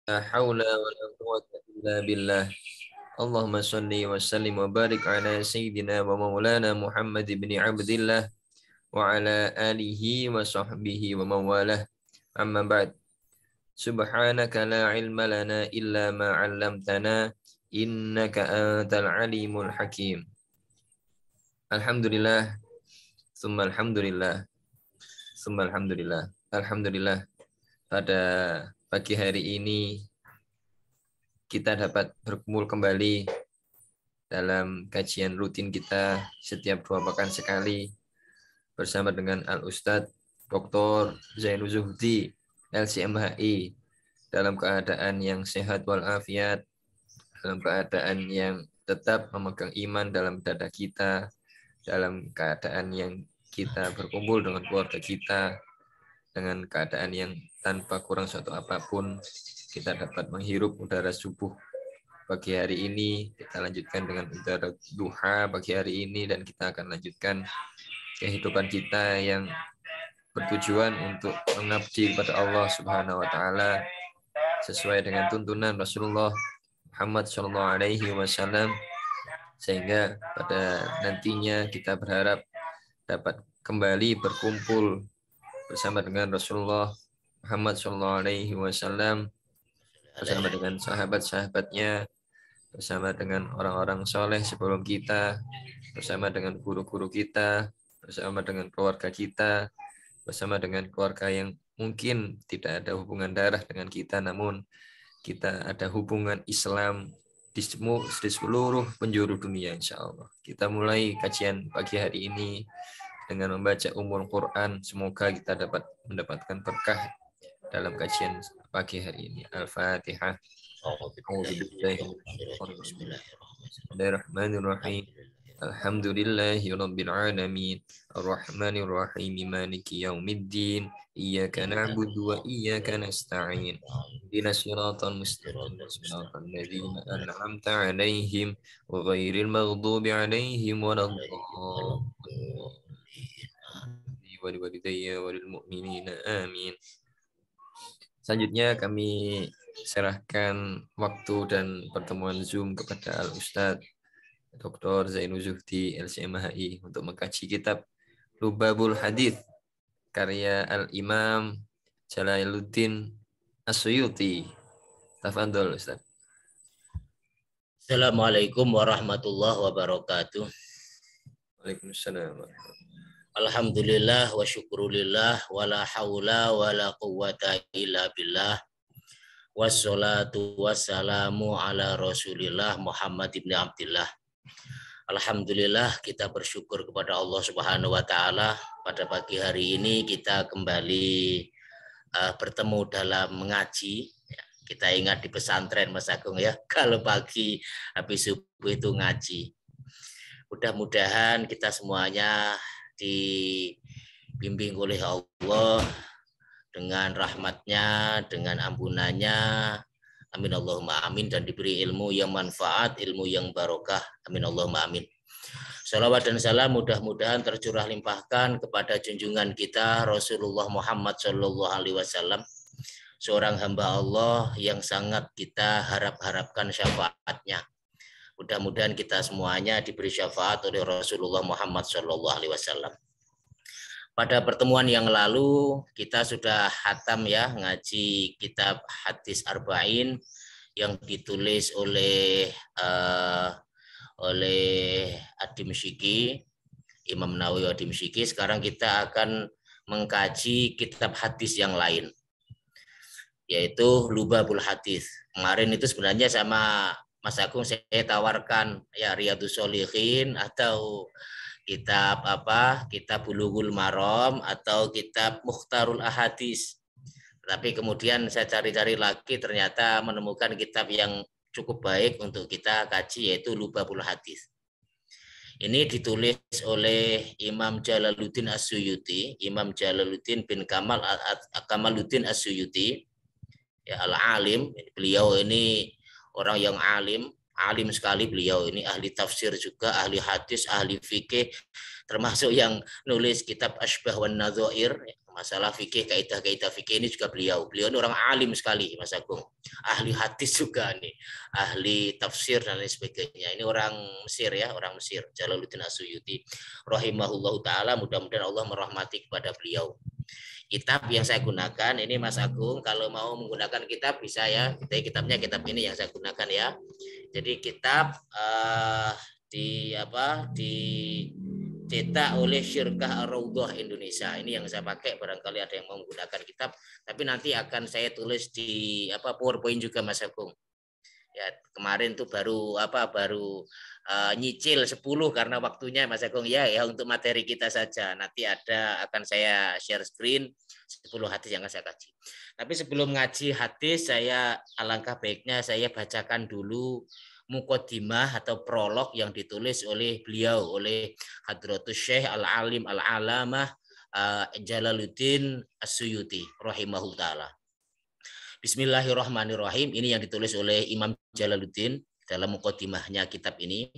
La haula wa la quwwata illa billah. Allahumma salli wa sallim wa barik ala sayyidina wa maulana Muhammad ibn Abdillah wa ala alihi wa sahbihi wa mawalah. Amma ba'd. Subhanaka la ilma lana illa ma 'allamtana innaka antal alimul hakim. Alhamdulillah, summa alhamdulillah, summa alhamdulillah. Alhamdulillah, pada pagi hari ini kita dapat berkumpul kembali dalam kajian rutin kita setiap 2 pekan sekali bersama dengan Al-Ustadz Dr. Zainul Zuhdi, LCMHI, dalam keadaan yang sehat walafiat, dalam keadaan yang tetap memegang iman dalam dada kita, dalam keadaan yang kita berkumpul dengan keluarga kita, dengan keadaan yang tanpa kurang suatu apapun, kita dapat menghirup udara subuh pagi hari ini. Kita lanjutkan dengan udara duha pagi hari ini, dan kita akan lanjutkan kehidupan kita yang bertujuan untuk mengabdi kepada Allah Subhanahu wa taala sesuai dengan tuntunan Rasulullah Muhammad sallallahu alaihi wasallam, sehingga pada nantinya kita berharap dapat kembali berkumpul bersama dengan Rasulullah Muhammad sallallahu alaihi wasallam, bersama dengan sahabat-sahabatnya, bersama dengan orang-orang soleh sebelum kita, bersama dengan guru-guru kita, bersama dengan keluarga kita, bersama dengan keluarga yang mungkin tidak ada hubungan darah dengan kita, namun kita ada hubungan Islam di seluruh penjuru dunia, insya Allah. Kita mulai kajian pagi hari ini dengan membaca Ummul Quran. Semoga kita dapat mendapatkan berkah dalam kajian pagi hari ini. Al-Fatihah. Bismillahirrahmanirrahim. Alhamdulillahi rabbil alamin. Ar-Rahmanir Rahim. Maliki yaumiddin. Iyyaka na'budu wa iyyaka nasta'in. Ihdinas siratal mustaqim. Siratal ladzina an'amta 'alaihim ghairil maghdubi 'alaihim waladdallin. Walidayya walil mu'minina amin. Selanjutnya kami serahkan waktu dan pertemuan Zoom kepada Al-Ustadz Dr. Zainul Zuhdi, LCMHI, untuk mengkaji kitab Lubabul Hadits karya Al-Imam Jalaluddin As-Suyuti. Tafadhol Ustaz. Assalamualaikum warahmatullahi wabarakatuh. Waalaikumsalam. Alhamdulillah wa syukurillah wa la hawla wa la quwwata illa billah. Wassalatu wassalamu ala Rasulillah Muhammad ibn Abdillah. Alhamdulillah, kita bersyukur kepada Allah Subhanahu wa taala, pada pagi hari ini kita kembali bertemu dalam mengaji. Kita ingat di pesantren Mas Agung ya, kalau pagi habis subuh itu ngaji. Mudah-mudahan kita semuanya dibimbing oleh Allah dengan rahmatnya, dengan ampunannya, amin Allahumma amin, dan diberi ilmu yang manfaat, ilmu yang barokah, amin Allahumma amin. Salawat dan salam mudah-mudahan tercurah limpahkan kepada junjungan kita Rasulullah Muhammad Sallallahu Alaihi Wasallam, seorang hamba Allah yang sangat kita harapkan syafaatnya. Mudah-mudahan kita semuanya diberi syafaat oleh Rasulullah Muhammad Sallallahu Alaihi Wasallam. Pada pertemuan yang lalu kita sudah khatam ya ngaji kitab Hadis Arba'in yang ditulis oleh Ad-Dimsyiki, Imam Nawawi Ad-Dimsyiki. Sekarang kita akan mengkaji kitab hadis yang lain, yaitu Lubabul Hadits. Kemarin itu sebenarnya sama Mas Agung saya tawarkan ya Riyadhus Shalihin atau kitab kitab Bulughul Maram atau kitab Mukhtarul Ahadits. Tapi kemudian saya cari-cari lagi, ternyata menemukan kitab yang cukup baik untuk kita kaji, yaitu Lubabul Hadits. Ini ditulis oleh Imam Jalaluddin As-Suyuti, Imam Jalaluddin bin Kamaluddin As-Suyuti, ya al-alim. Beliau ini orang yang alim sekali. Beliau ini ahli tafsir juga, ahli hadis, ahli fikih, termasuk yang nulis kitab Asbah wan Nadzair, Masalah fikih, kaidah-kaidah fikih ini juga beliau. Beliau ini orang alim sekali, Mas Agung. Ahli hadis juga nih, ahli tafsir dan lain sebagainya. Ini orang Mesir ya, orang Mesir. Jalaluddin As-Suyuti rahimahullahu taala, mudah-mudahan Allah merahmati kepada beliau. Kitab yang saya gunakan ini Mas Agung, kalau mau menggunakan kitab bisa ya. Jadi kitabnya kitab ini yang saya gunakan ya. Jadi kitab dicetak oleh Syirkah Ar-Raudhah Indonesia. Ini yang saya pakai, barangkali ada yang mau menggunakan kitab, tapi nanti akan saya tulis di PowerPoint juga Mas Agung. Ya, kemarin tuh baru nyicil 10 karena waktunya Mas Agung ya untuk materi kita saja. Nanti akan saya share screen 10 hadis yang akan saya kaji. Tapi sebelum ngaji hadis, saya alangkah baiknya saya bacakan dulu muqaddimah atau prolog yang ditulis oleh beliau, oleh Hadratus Syekh Al-Alim Al-Alamah Jalaluddin As-Suyuti rahimahullah taala. Bismillahirrahmanirrahim. Ini yang ditulis oleh Imam Jalaluddin dalam muqaddimahnya kitab ini.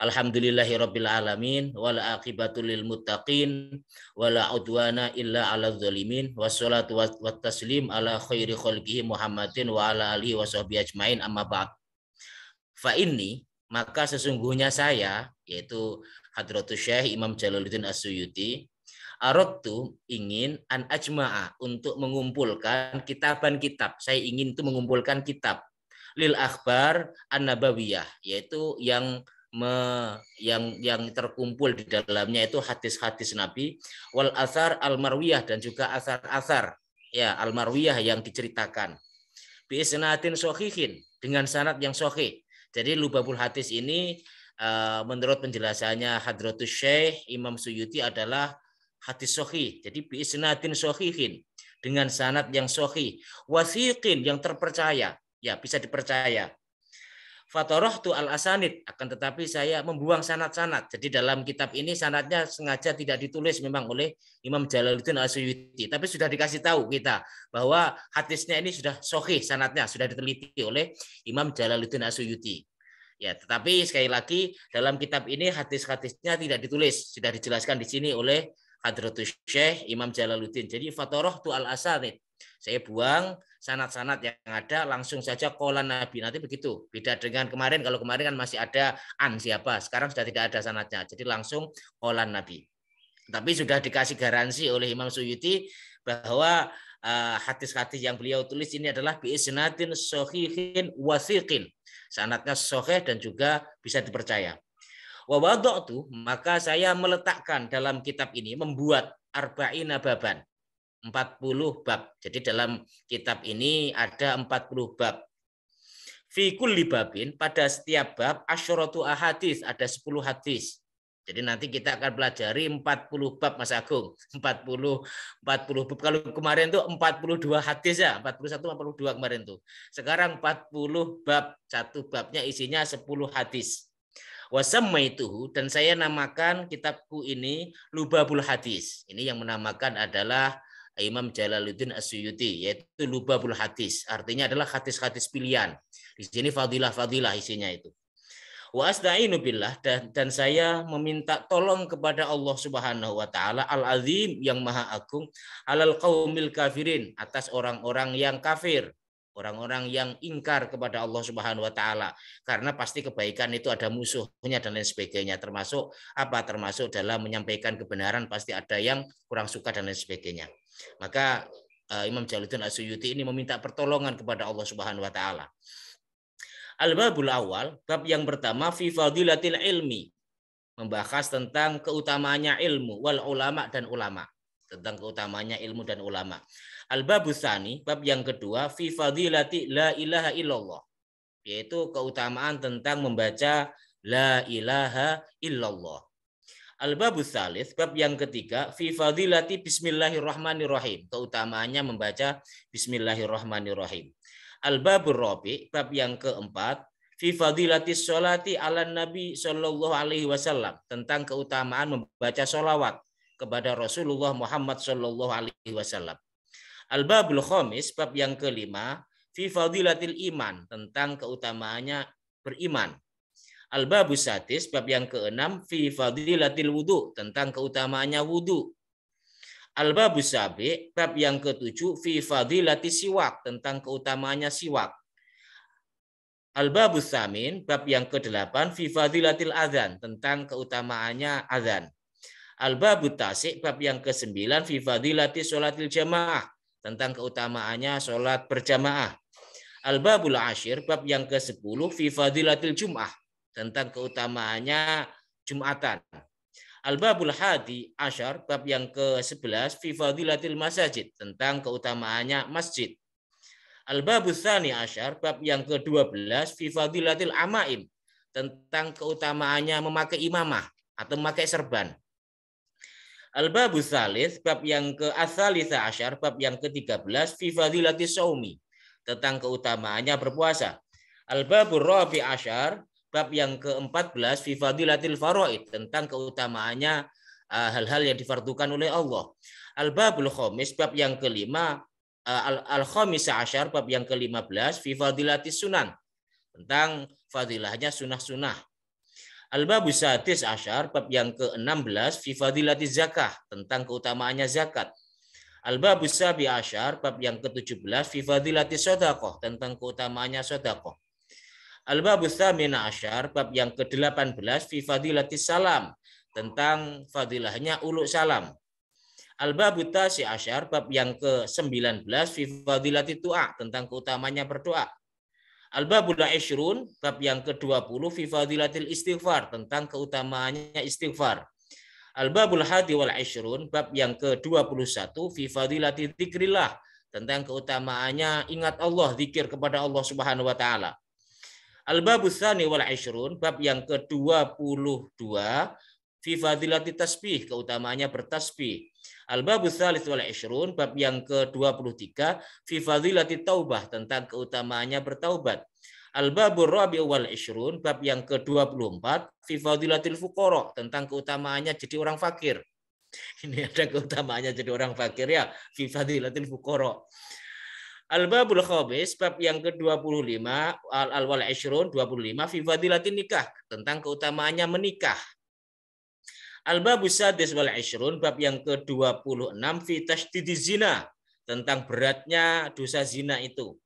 Alhamdulillahirabbil alamin wal aqibatu lil muttaqin wala udwana illa 'alal zalimin wassalatu wassalam ala khairi khalqihi Muhammadin wa ala alihi washabihi ajmain amma ba'd. Fa inni, maka sesungguhnya saya, yaitu Hadratus Syekh Imam Jalaluddin As-Suyuti, aradtu, ingin an ajma'a, untuk mengumpulkan kitaban kitab. Saya ingin itu mengumpulkan kitab lil akhbar an-nabawiyah, yaitu yang terkumpul di dalamnya itu hadis-hadis Nabi, wal athar al-marwiyah, dan juga asar-asar ya al-marwiyah yang diceritakan, bi isnadin shahihin, dengan sanad yang sahih. Jadi Lubabul Hadis ini menurut penjelasannya Hadratus Syekh Imam Suyuti adalah hadis sahih. Jadi bi isnadin sahihin, dengan sanad yang sahih, wasiqin, yang terpercaya, ya bisa dipercaya. Fatarahtu al-asanid, akan tetapi saya membuang sanad-sanad. Jadi dalam kitab ini sanadnya sengaja tidak ditulis memang oleh Imam Jalaluddin As-Suyuti, tapi sudah dikasih tahu kita bahwa hadisnya ini sudah sahih, sanadnya sudah diteliti oleh Imam Jalaluddin As-Suyuti. Ya, tetapi sekali lagi dalam kitab ini hadis-hadisnya tidak ditulis, sudah dijelaskan di sini oleh Hadratus Syekh Imam Jalaluddin. Jadi fatarahtu al-asanid, saya buang sanad-sanad yang ada, langsung saja qolan Nabi. Nanti begitu. Beda dengan kemarin, kalau kemarin kan masih ada an siapa, sekarang sudah tidak ada sanadnya. Jadi langsung qolan Nabi. Tapi sudah dikasih garansi oleh Imam Suyuti bahwa hadis-hadis yang beliau tulis ini adalah bi isnadin sahihin wasiqin. Sanadnya sahih dan juga bisa dipercaya. Wa wada'tu, maka saya meletakkan dalam kitab ini, membuat arba'ina baban, 40 bab. Jadi dalam kitab ini ada 40 bab. Fi kulli babin, pada setiap bab asyaratu ahadits, ada 10 hadis. Jadi nanti kita akan pelajari 40 bab Mas Agung. 40 bab. Kalau kemarin tuh 42 hadis ya, 41 42 kemarin tuh. Sekarang 40 bab, satu babnya isinya 10 hadis. Wasammaituhu, dan saya namakan kitabku ini Lubabul Hadis. Ini yang menamakan adalah Imam Jalaluddin As-Suyuti, yaitu Lubabul Hadis. Artinya adalah hadis-hadis pilihan. Di sini fadilah-fadilah isinya itu. Wa asta'inu billah, dan saya meminta tolong kepada Allah Subhanahu wa taala Al-Azim, yang Maha Agung, alal qaumil kafirin, atas orang-orang yang kafir, orang-orang yang ingkar kepada Allah Subhanahu wa taala. Karena pasti kebaikan itu ada musuhnya dan lain sebagainya, termasuk dalam menyampaikan kebenaran pasti ada yang kurang suka dan lain sebagainya. Maka Imam Jalaluddin As-Suyuti ini meminta pertolongan kepada Allah Subhanahu wa taala. Al-babul awal, bab yang pertama, fi fadilatil ilmi, membahas tentang keutamaannya ilmu, wal ulama, dan ulama, tentang keutamaannya ilmu dan ulama. Al-babus tsani, bab yang kedua, fi fadilati la ilaha illallah, yaitu keutamaan tentang membaca la ilaha illallah. Al-babus tsalits, bab yang ketiga, fi fadilati bismillahirrahmanirrahim, keutamaannya membaca bismillahirrahmanirrahim. Al-babur rabi, bab yang keempat, fi fadilatis sholati ala nabi sallallahu alaihi wasallam, tentang keutamaan membaca sholawat kepada Rasulullah Muhammad sallallahu alaihi wasallam. Al-babul khamis, bab yang kelima, fi fadilatil iman, tentang keutamaannya beriman. Al-babus sadis, bab yang keenam, fi fadilatil wudu, tentang keutamaannya wudu. Al-babus sabi, bab yang ke-7 fi fadilati siwak, tentang keutamaannya siwak. Al-babus samin, bab yang ke-8 fi fadilatil adzan, tentang keutamaannya adzan. Al-babut tasik, bab yang ke-9 fi fadilati sholatil jamaah, tentang keutamaannya sholat berjamaah. Al-babul ashir, bab yang ke-10 fi fadilatil jum'ah, tentang keutamaannya Jumatan. Al-babul hadi asyar, bab yang ke-11 fi fadilatil masajid, tentang keutamaannya masjid. Al-babus tsani asyar, bab yang ke-12 fi fadilatil amaim, tentang keutamaannya memakai imamah atau memakai serban. Al-babus tsalits, bab yang ke-tsalitsah asyar, bab yang ke-13 fi fadilatis shaumi, tentang keutamaannya berpuasa. Al-babur rabi asyar, bab yang ke-14 fi fadilatil faraid, tentang keutamaannya hal-hal yang difardukan oleh Allah. Al-babul khamis, bab yang kelima, al-khamisah asyar, bab yang ke-15 fi fadilatis sunan, tentang fadilahnya sunah-sunah. Al-babus sadis asyar, bab yang ke-16 fi fadilatiz zakah, tentang keutamaannya zakat. Al-babus sabi asyar, bab yang ke-17 fi fadilatis sedekah, tentang keutamaannya sedekah. Al-babus tsamina asyar, bab yang ke-18 fi fadilatis salam, tentang fadilahnya uluk salam. Al-babut tasi asyar, bab yang ke-19 fi fadilatit du'a, tentang keutamaannya berdoa. Al-babul ishrun, bab yang ke-20 fi fadilatil istighfar, tentang keutamaannya istighfar. Al-babul hadi wal ishrun, bab yang ke-21 fi fadilatil dzikrillah, tentang keutamaannya ingat Allah, zikir kepada Allah Subhanahu wa taala. Al-babus tsani wal ishrun, bab yang ke-22 fi fadilatit tasbih, keutamaannya bertasbih. Al-babus tsalits wal ishrun, bab yang ke-23 fi fadilatit taubah, tentang keutamaannya bertaubat. Al-babur rabi' wal ishrun, bab yang ke-24 fi fadilatil fuqara, tentang keutamaannya jadi orang fakir. Ini ada keutamaannya jadi orang fakir ya, fi fadilatil fuqara. Al-babul khamis, bab yang ke-25 al-wal ishrun 25 fi fadilatin nikah, tentang keutamaannya menikah. Al-babus sadis wal ishrun, bab yang ke-26 fi tasdidiz zina, tentang beratnya dosa zina itu.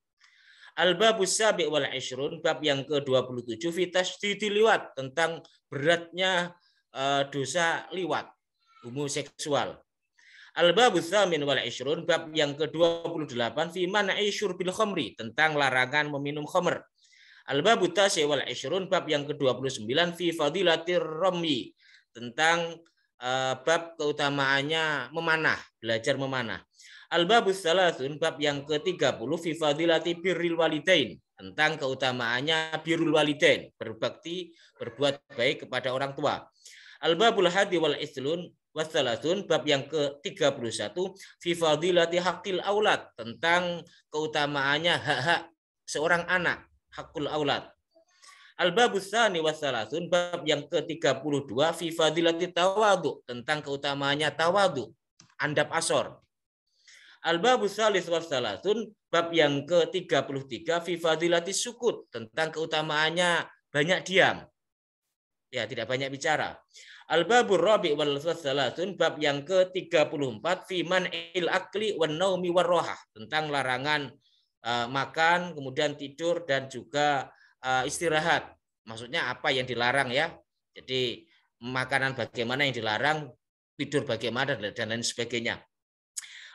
Al-babus sabi' wal ishrun, bab yang ke-27 fi tasdidil liwat, tentang beratnya dosa liwat, homoseksual. Al-babus tsamin wal ishrun, bab yang ke-28 fi man'i syurbil khamri, tentang larangan meminum khamr. Al-babut tasi' wal ishrun, bab yang ke-29 fi fadilatir ramyi, tentang bab keutamaannya memanah, belajar memanah. Al-babus tsalatsun, bab yang ke-30 fi fadilati birril walidain, tentang keutamaannya birrul walidain, berbakti, berbuat baik kepada orang tua. Al-babul hadi wal ishrun wasalatsun, bab yang ke-31 fi fadilati haqqil aulad, tentang keutamaannya hak-hak seorang anak, hakul aulad. Al-babus tsani wasalatsun, bab yang ke-32 fi fadilati tawadhu, tentang keutamaannya tawadhu, andap asor. Al-babus tsalis wasalatsun, bab yang ke-33 fi fadilati sukut, tentang keutamaannya banyak diam. Ya, tidak banyak bicara. Al-babur rabi' wal wasalatsun, bab yang ke-34 fi man'il akli wan naumi war rohah, tentang larangan makan, kemudian tidur dan juga istirahat. Maksudnya apa yang dilarang ya. Jadi makanan bagaimana yang dilarang, tidur bagaimana dan lain sebagainya.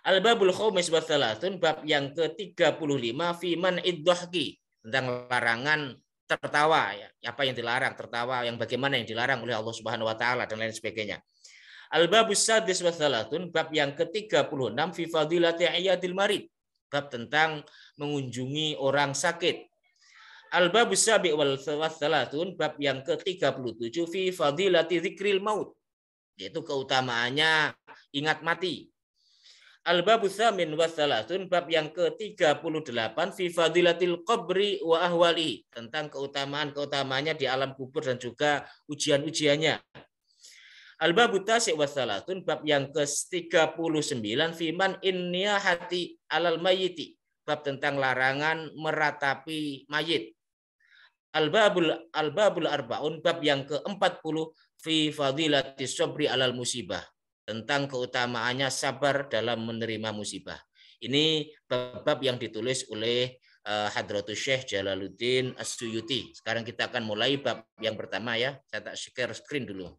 Al-babul khamis wasalatsun, bab yang ke-35 fi man'id dhahki, tentang larangan tertawa ya. Apa yang dilarang, tertawa yang bagaimana yang dilarang oleh Allah Subhanahu wa taala dan lain sebagainya. Al-babus sadis wasalatsun, bab yang ke-36 fi fadilati iyadil marid, bab tentang mengunjungi orang sakit. Al-babus sabi' wal wasalatsun, bab yang ke-37 fi fadilati dzikril maut, yaitu keutamaannya ingat mati. Al-babus tsamin wasalatsun, bab yang ke-38 fi fadilatil qabri wa ahwali, tentang keutamaan-keutamaannya di alam kubur dan juga ujian-ujiannya. Al-babut tasi' wasalatsun, bab yang ke-39 fi man inniyahati alal mayyiti, bab tentang larangan meratapi mayit. Al-babul arba'un, bab yang ke-40 fi fadilatis sabri alal musibah, tentang keutamaannya sabar dalam menerima musibah. Ini bab yang ditulis oleh Hadratus Syekh Jalaluddin As-Suyuti. Sekarang kita akan mulai bab yang pertama ya. Saya tak share screen dulu.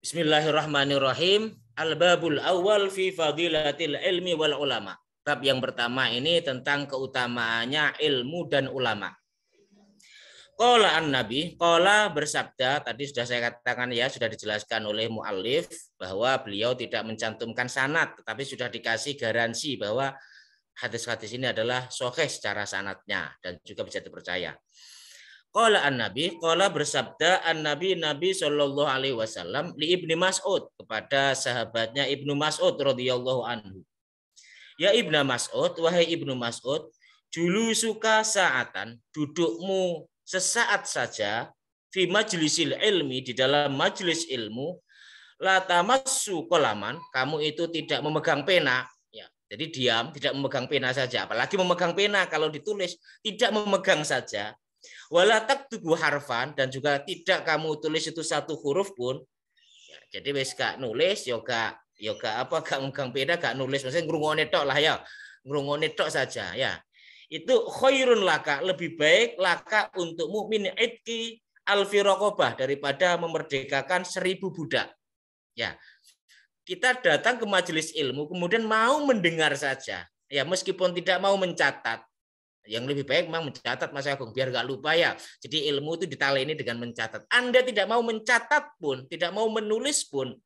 Bismillahirrahmanirrahim. Al-babul awal fi fadilatil ilmi wal ulama. Bab yang pertama ini tentang keutamaannya ilmu dan ulama. Qala an-nabi, qala bersabda, tadi sudah saya katakan ya, sudah dijelaskan oleh muallif bahwa beliau tidak mencantumkan sanad, tetapi sudah dikasih garansi bahwa hadis-hadis ini adalah sahih secara sanadnya dan juga bisa dipercaya. Qala an-nabi, qala bersabda an-nabi Nabi sallallahu alaihi wasallam li Ibnu Mas'ud kepada sahabatnya Ibnu Mas'ud radhiyallahu anhu. Ya Ibnu Mas'ud, wahai Ibnu Mas'ud, julusuka sa'atan, dudukmu sesaat saja fi majlisil ilmi, di dalam majlis ilmu, la tamassu qalaman, kamu itu tidak memegang pena, ya. Jadi diam, tidak memegang pena saja, apalagi memegang pena kalau ditulis, tidak memegang saja. Wala taktubu harfan, dan juga tidak kamu tulis itu satu huruf pun. Ya, jadi wis gak nulis yoga apa gak megang pena, gak nulis, maksudnya ngrungokne tok lah ya. Ngrungokne tok saja ya. Itu khairun laka, lebih baik laka untukmu min itqi alfi raqabah, daripada memerdekakan 1000 budak. Ya. Kita datang ke majelis ilmu kemudian mau mendengar saja. Ya, meskipun tidak mau mencatat. Yang lebih baik memang mencatat Mas Agung biar nggak lupa ya. Jadi ilmu itu ditaleni dengan mencatat. Anda tidak mau mencatat pun, tidak mau menulis pun,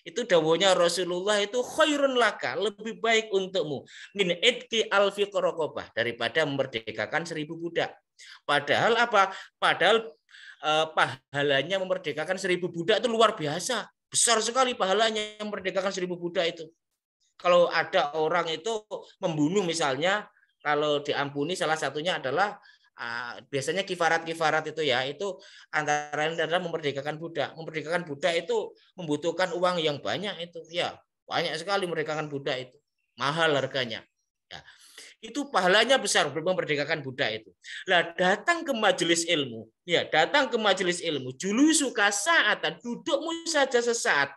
itu dawuhnya Rasulullah itu khairun laka, lebih baik untukmu min idqi alfi raqabah, daripada memerdekakan 1000 budak. Padahal apa? Padahal pahalanya memerdekakan 1000 budak itu luar biasa. Besar sekali pahalanya yang memerdekakan 1000 budak itu. Kalau ada orang itu membunuh misalnya, kalau diampuni salah satunya adalah biasanya kifarat itu ya, itu antara lain adalah memerdekakan budak. Memerdekakan budak itu membutuhkan uang yang banyak itu ya, banyak sekali memerdekakan budak itu, mahal harganya. Ya. Itu pahalanya besar memerdekakan budak itu. Lah datang ke majelis ilmu, ya datang ke majelis ilmu, julusuka sa'atan, dudukmu saja sesaat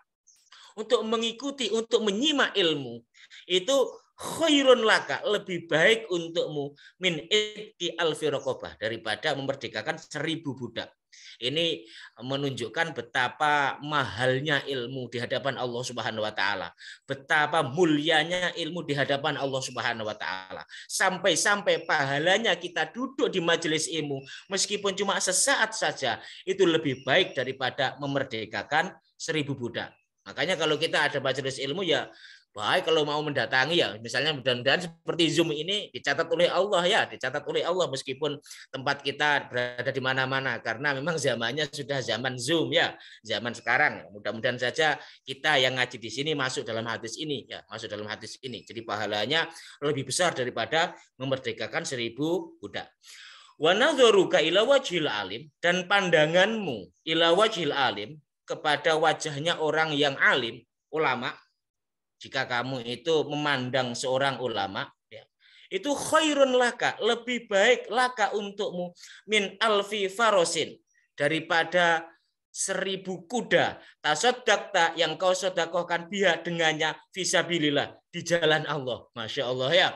untuk mengikuti, untuk menyimak ilmu, itu khairun laka, lebih baik untukmu min itqi alfi raqabah, daripada memerdekakan 1000 budak. Ini menunjukkan betapa mahalnya ilmu di hadapan Allah Subhanahu wa taala, betapa mulianya ilmu di hadapan Allah Subhanahu wa taala. Sampai-sampai pahalanya kita duduk di majelis ilmu meskipun cuma sesaat saja, itu lebih baik daripada memerdekakan 1000 budak. Makanya kalau kita ada majelis ilmu ya baik kalau mau mendatangi ya, misalnya mudah-mudahan seperti Zoom ini dicatat oleh Allah ya, dicatat oleh Allah meskipun tempat kita berada di mana-mana, karena memang zamannya sudah zaman Zoom ya, zaman sekarang. Mudah-mudahan saja kita yang ngaji di sini masuk dalam hadis ini ya, masuk dalam hadis ini. Jadi pahalanya lebih besar daripada memerdekakan 1000 budak. Wa nadharuka ila wajhil alim, dan pandanganmu ila wajhil alim, kepada wajahnya orang yang alim, ulama. Jika kamu itu memandang seorang ulama, ya, itu khairun laka, lebih baik laka untukmu min alfi farosin, daripada 1000 kuda, tasoddaqta, yang kau sedekahkan biha dengannya, fisabilillah, di jalan Allah. Masya Allah ya.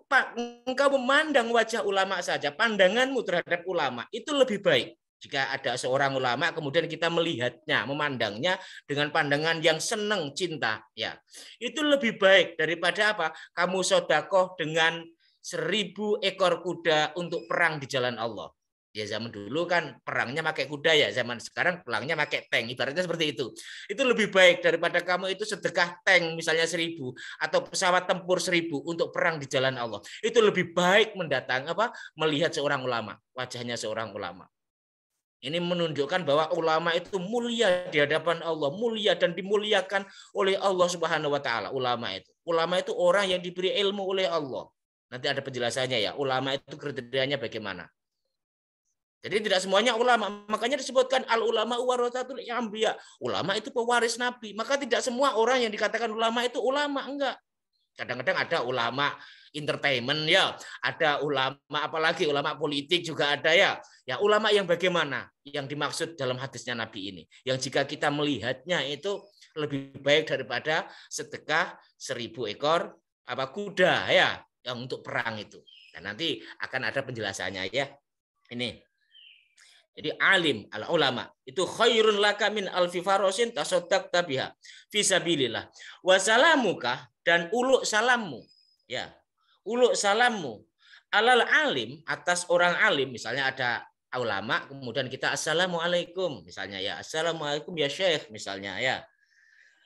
Pak, engkau memandang wajah ulama saja, pandanganmu terhadap ulama itu lebih baik. Jika ada seorang ulama kemudian kita melihatnya, memandangnya dengan pandangan yang senang, cinta, ya itu lebih baik daripada apa? Kamu sedekah dengan 1000 ekor kuda untuk perang di jalan Allah. Ya zaman dulu kan perangnya pakai kuda ya, zaman sekarang perangnya pakai tank, ibaratnya seperti itu. Itu lebih baik daripada kamu itu sedekah tank misalnya 1000 atau pesawat tempur 1000 untuk perang di jalan Allah. Itu lebih baik melihat seorang ulama, wajahnya seorang ulama. Ini menunjukkan bahwa ulama itu mulia di hadapan Allah, mulia dan dimuliakan oleh Allah Subhanahu wa taala. Ulama itu orang yang diberi ilmu oleh Allah. Nanti ada penjelasannya ya, ulama itu kriterianya bagaimana. Jadi tidak semuanya ulama. Makanya disebutkan al ulama waratsatul anbiya. Ulama itu pewaris nabi. Maka tidak semua orang yang dikatakan ulama itu ulama, enggak. Kadang-kadang ada ulama entertainment ya, ada ulama apalagi ulama politik juga ada ya. Ya ulama yang bagaimana? Yang dimaksud dalam hadisnya Nabi ini. Yang jika kita melihatnya itu lebih baik daripada sedekah 1000 ekor kuda ya, yang untuk perang itu. Dan nanti akan ada penjelasannya ya. Ini. Jadi alim al ulama itu khairun laka min alfi farosin tasaddaqta biha fi sabilillah. Wa salamuka, dan uluk salammu ya. Uluk salammu alal alim, atas orang alim, misalnya ada ulama kemudian kita assalamualaikum misalnya ya, assalamualaikum ya syekh misalnya ya.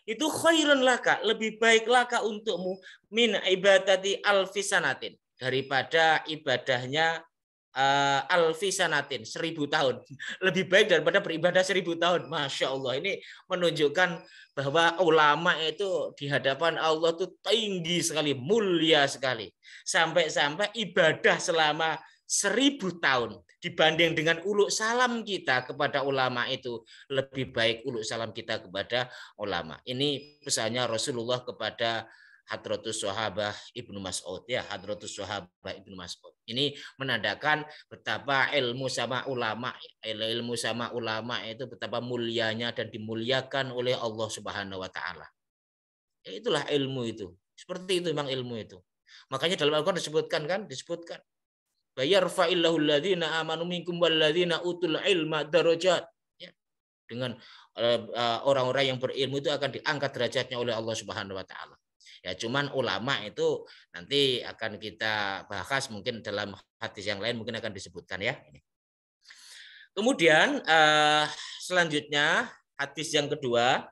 Itu khairun laka, lebih baik laka untukmu min ibadati alfi sanatin, daripada ibadahnya alfi sanatin 1000 tahun, lebih baik daripada beribadah 1000 tahun. Masya Allah, ini menunjukkan bahwa ulama itu di hadapan Allah itu tinggi sekali, mulia sekali, sampai-sampai ibadah selama 1000 tahun dibanding dengan uluk salam kita kepada ulama itu lebih baik uluk salam kita kepada ulama. Ini pesannya Rasulullah kepada Hadratus Sahabah Ibnu Mas'ud ya, Hadratus Sahabah Ibnu Mas'ud. Ini menandakan betapa ilmu sama ulama itu betapa mulianya dan dimuliakan oleh Allah Subhanahu wa taala. Ya, itulah ilmu itu. Seperti itu memang ilmu itu. Makanya dalam Al-Qur'an disebutkan bayarfa'illahu alladziina aamanu minkum walladziina utul ilma darajat. Ya. Dengan orang-orang yang berilmu itu akan diangkat derajatnya oleh Allah Subhanahu wa taala. Ya, cuman ulama itu nanti akan kita bahas mungkin dalam hadis yang lain, mungkin akan disebutkan ya. Kemudian selanjutnya hadis yang kedua,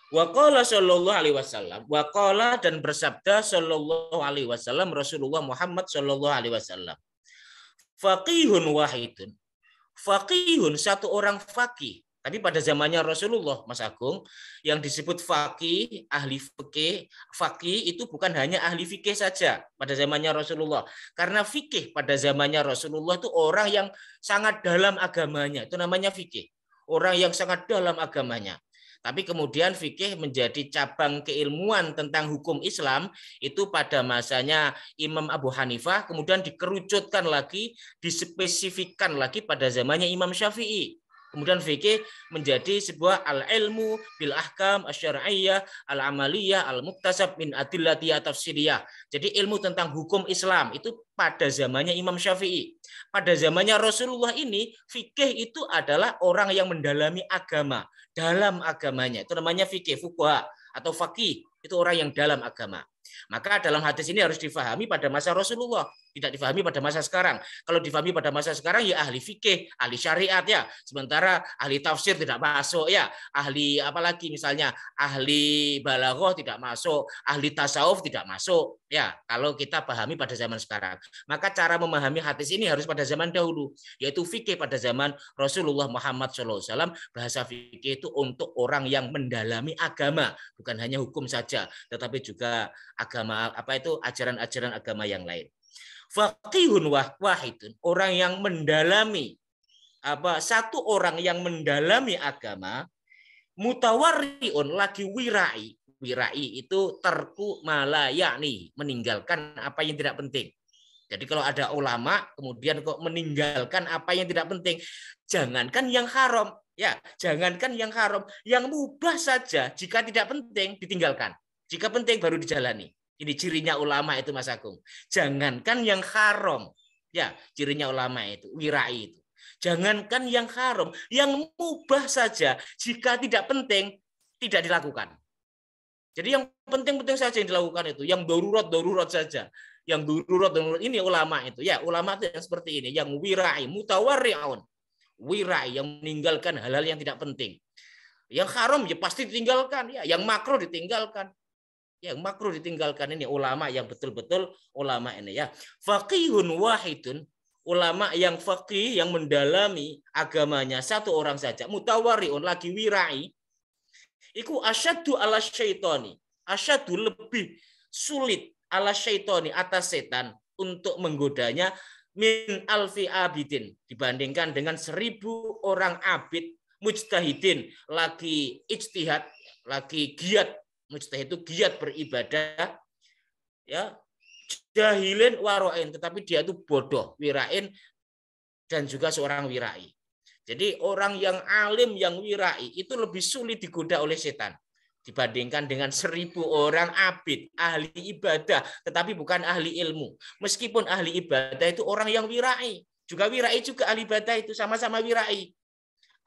waqala sallallahu alaihi wasallam, waqala, dan bersabda sallallahu alaihi wasallam Rasulullah Muhammad sallallahu alaihi wasallam, faqihun wahidun, faqihun satu orang faqih. Tapi pada zamannya Rasulullah, Mas Agung, yang disebut faqih, ahli fikih, faqih itu bukan hanya ahli fikih saja pada zamannya Rasulullah. Karena fikih pada zamannya Rasulullah itu orang yang sangat dalam agamanya, itu namanya fikih. Orang yang sangat dalam agamanya. Tapi kemudian fikih menjadi cabang keilmuan tentang hukum Islam itu pada masanya Imam Abu Hanifah, kemudian dikerucutkan lagi, dispesifikkan lagi pada zamannya Imam Syafi'i. Kemudian fikih menjadi sebuah al-ilmu bil ahkam asy-syar'iyyah al-amaliyah al-muktasab min adillatiyah tafsiriyah. Jadi ilmu tentang hukum Islam itu pada zamannya Imam Syafi'i. Pada zamannya Rasulullah ini fikih itu adalah orang yang mendalami agama, dalam agamanya. Itu namanya fikih, fuqaha atau faqih, itu orang yang dalam agama. Maka dalam hadis ini harus difahami pada masa Rasulullah, tidak difahami pada masa sekarang. Kalau difahami pada masa sekarang ya ahli fikih, ahli syariat ya. Sementara ahli tafsir tidak masuk ya. Ahli apalagi misalnya ahli balaghah tidak masuk, ahli tasawuf tidak masuk ya. Kalau kita pahami pada zaman sekarang. Maka cara memahami hadis ini harus pada zaman dahulu, yaitu fikih pada zaman Rasulullah Muhammad SAW. Bahasa fikih itu untuk orang yang mendalami agama, bukan hanya hukum saja, tetapi juga agama ajaran-ajaran agama yang lain. Faqihun wahidun, orang yang mendalami satu orang yang mendalami agama, mutawarriun, lagi wirai. Wirai itu terku malayani, meninggalkan apa yang tidak penting. Jadi kalau ada ulama kemudian kok meninggalkan apa yang tidak penting, jangankan yang haram, ya, jangankan yang haram, yang mubah saja jika tidak penting ditinggalkan. Jika penting baru dijalani. Ini cirinya ulama itu, Mas Agung. Jangankan yang haram. Ya, cirinya ulama itu, wirai itu. Jangankan yang haram, yang mubah saja jika tidak penting tidak dilakukan. Jadi yang penting-penting saja yang dilakukan itu, yang darurat saja. Yang darurat ini ulama itu. Ya, ulama itu yang seperti ini, yang wirai, mutawarri'un. Wirai, yang meninggalkan hal-hal yang tidak penting. Yang haram ya pasti ditinggalkan, ya, yang makruh ditinggalkan. Yang makruh ditinggalkan, ini ulama yang betul-betul ulama ini ya. Faqihun wahidun, ulama yang faqih, yang mendalami agamanya satu orang saja, mutawariun, lagi wirai. Iku asyaddu ala syaitani, asyaddu lebih sulit ala syaitani, atas setan untuk menggodanya, min alfi abidin, dibandingkan dengan 1000 orang abid mujtahidin, lagi ijtihad, lagi giat. Mujtahid itu giat beribadah, ya, jahilin waroin, tetapi dia itu bodoh, wirain, dan juga seorang wirai. Jadi orang yang alim, yang wirai itu lebih sulit digoda oleh setan dibandingkan dengan 1000 orang abid, ahli ibadah, tetapi bukan ahli ilmu. Meskipun ahli ibadah itu orang yang wirai, juga wirai juga ahli ibadah, itu sama-sama wirai.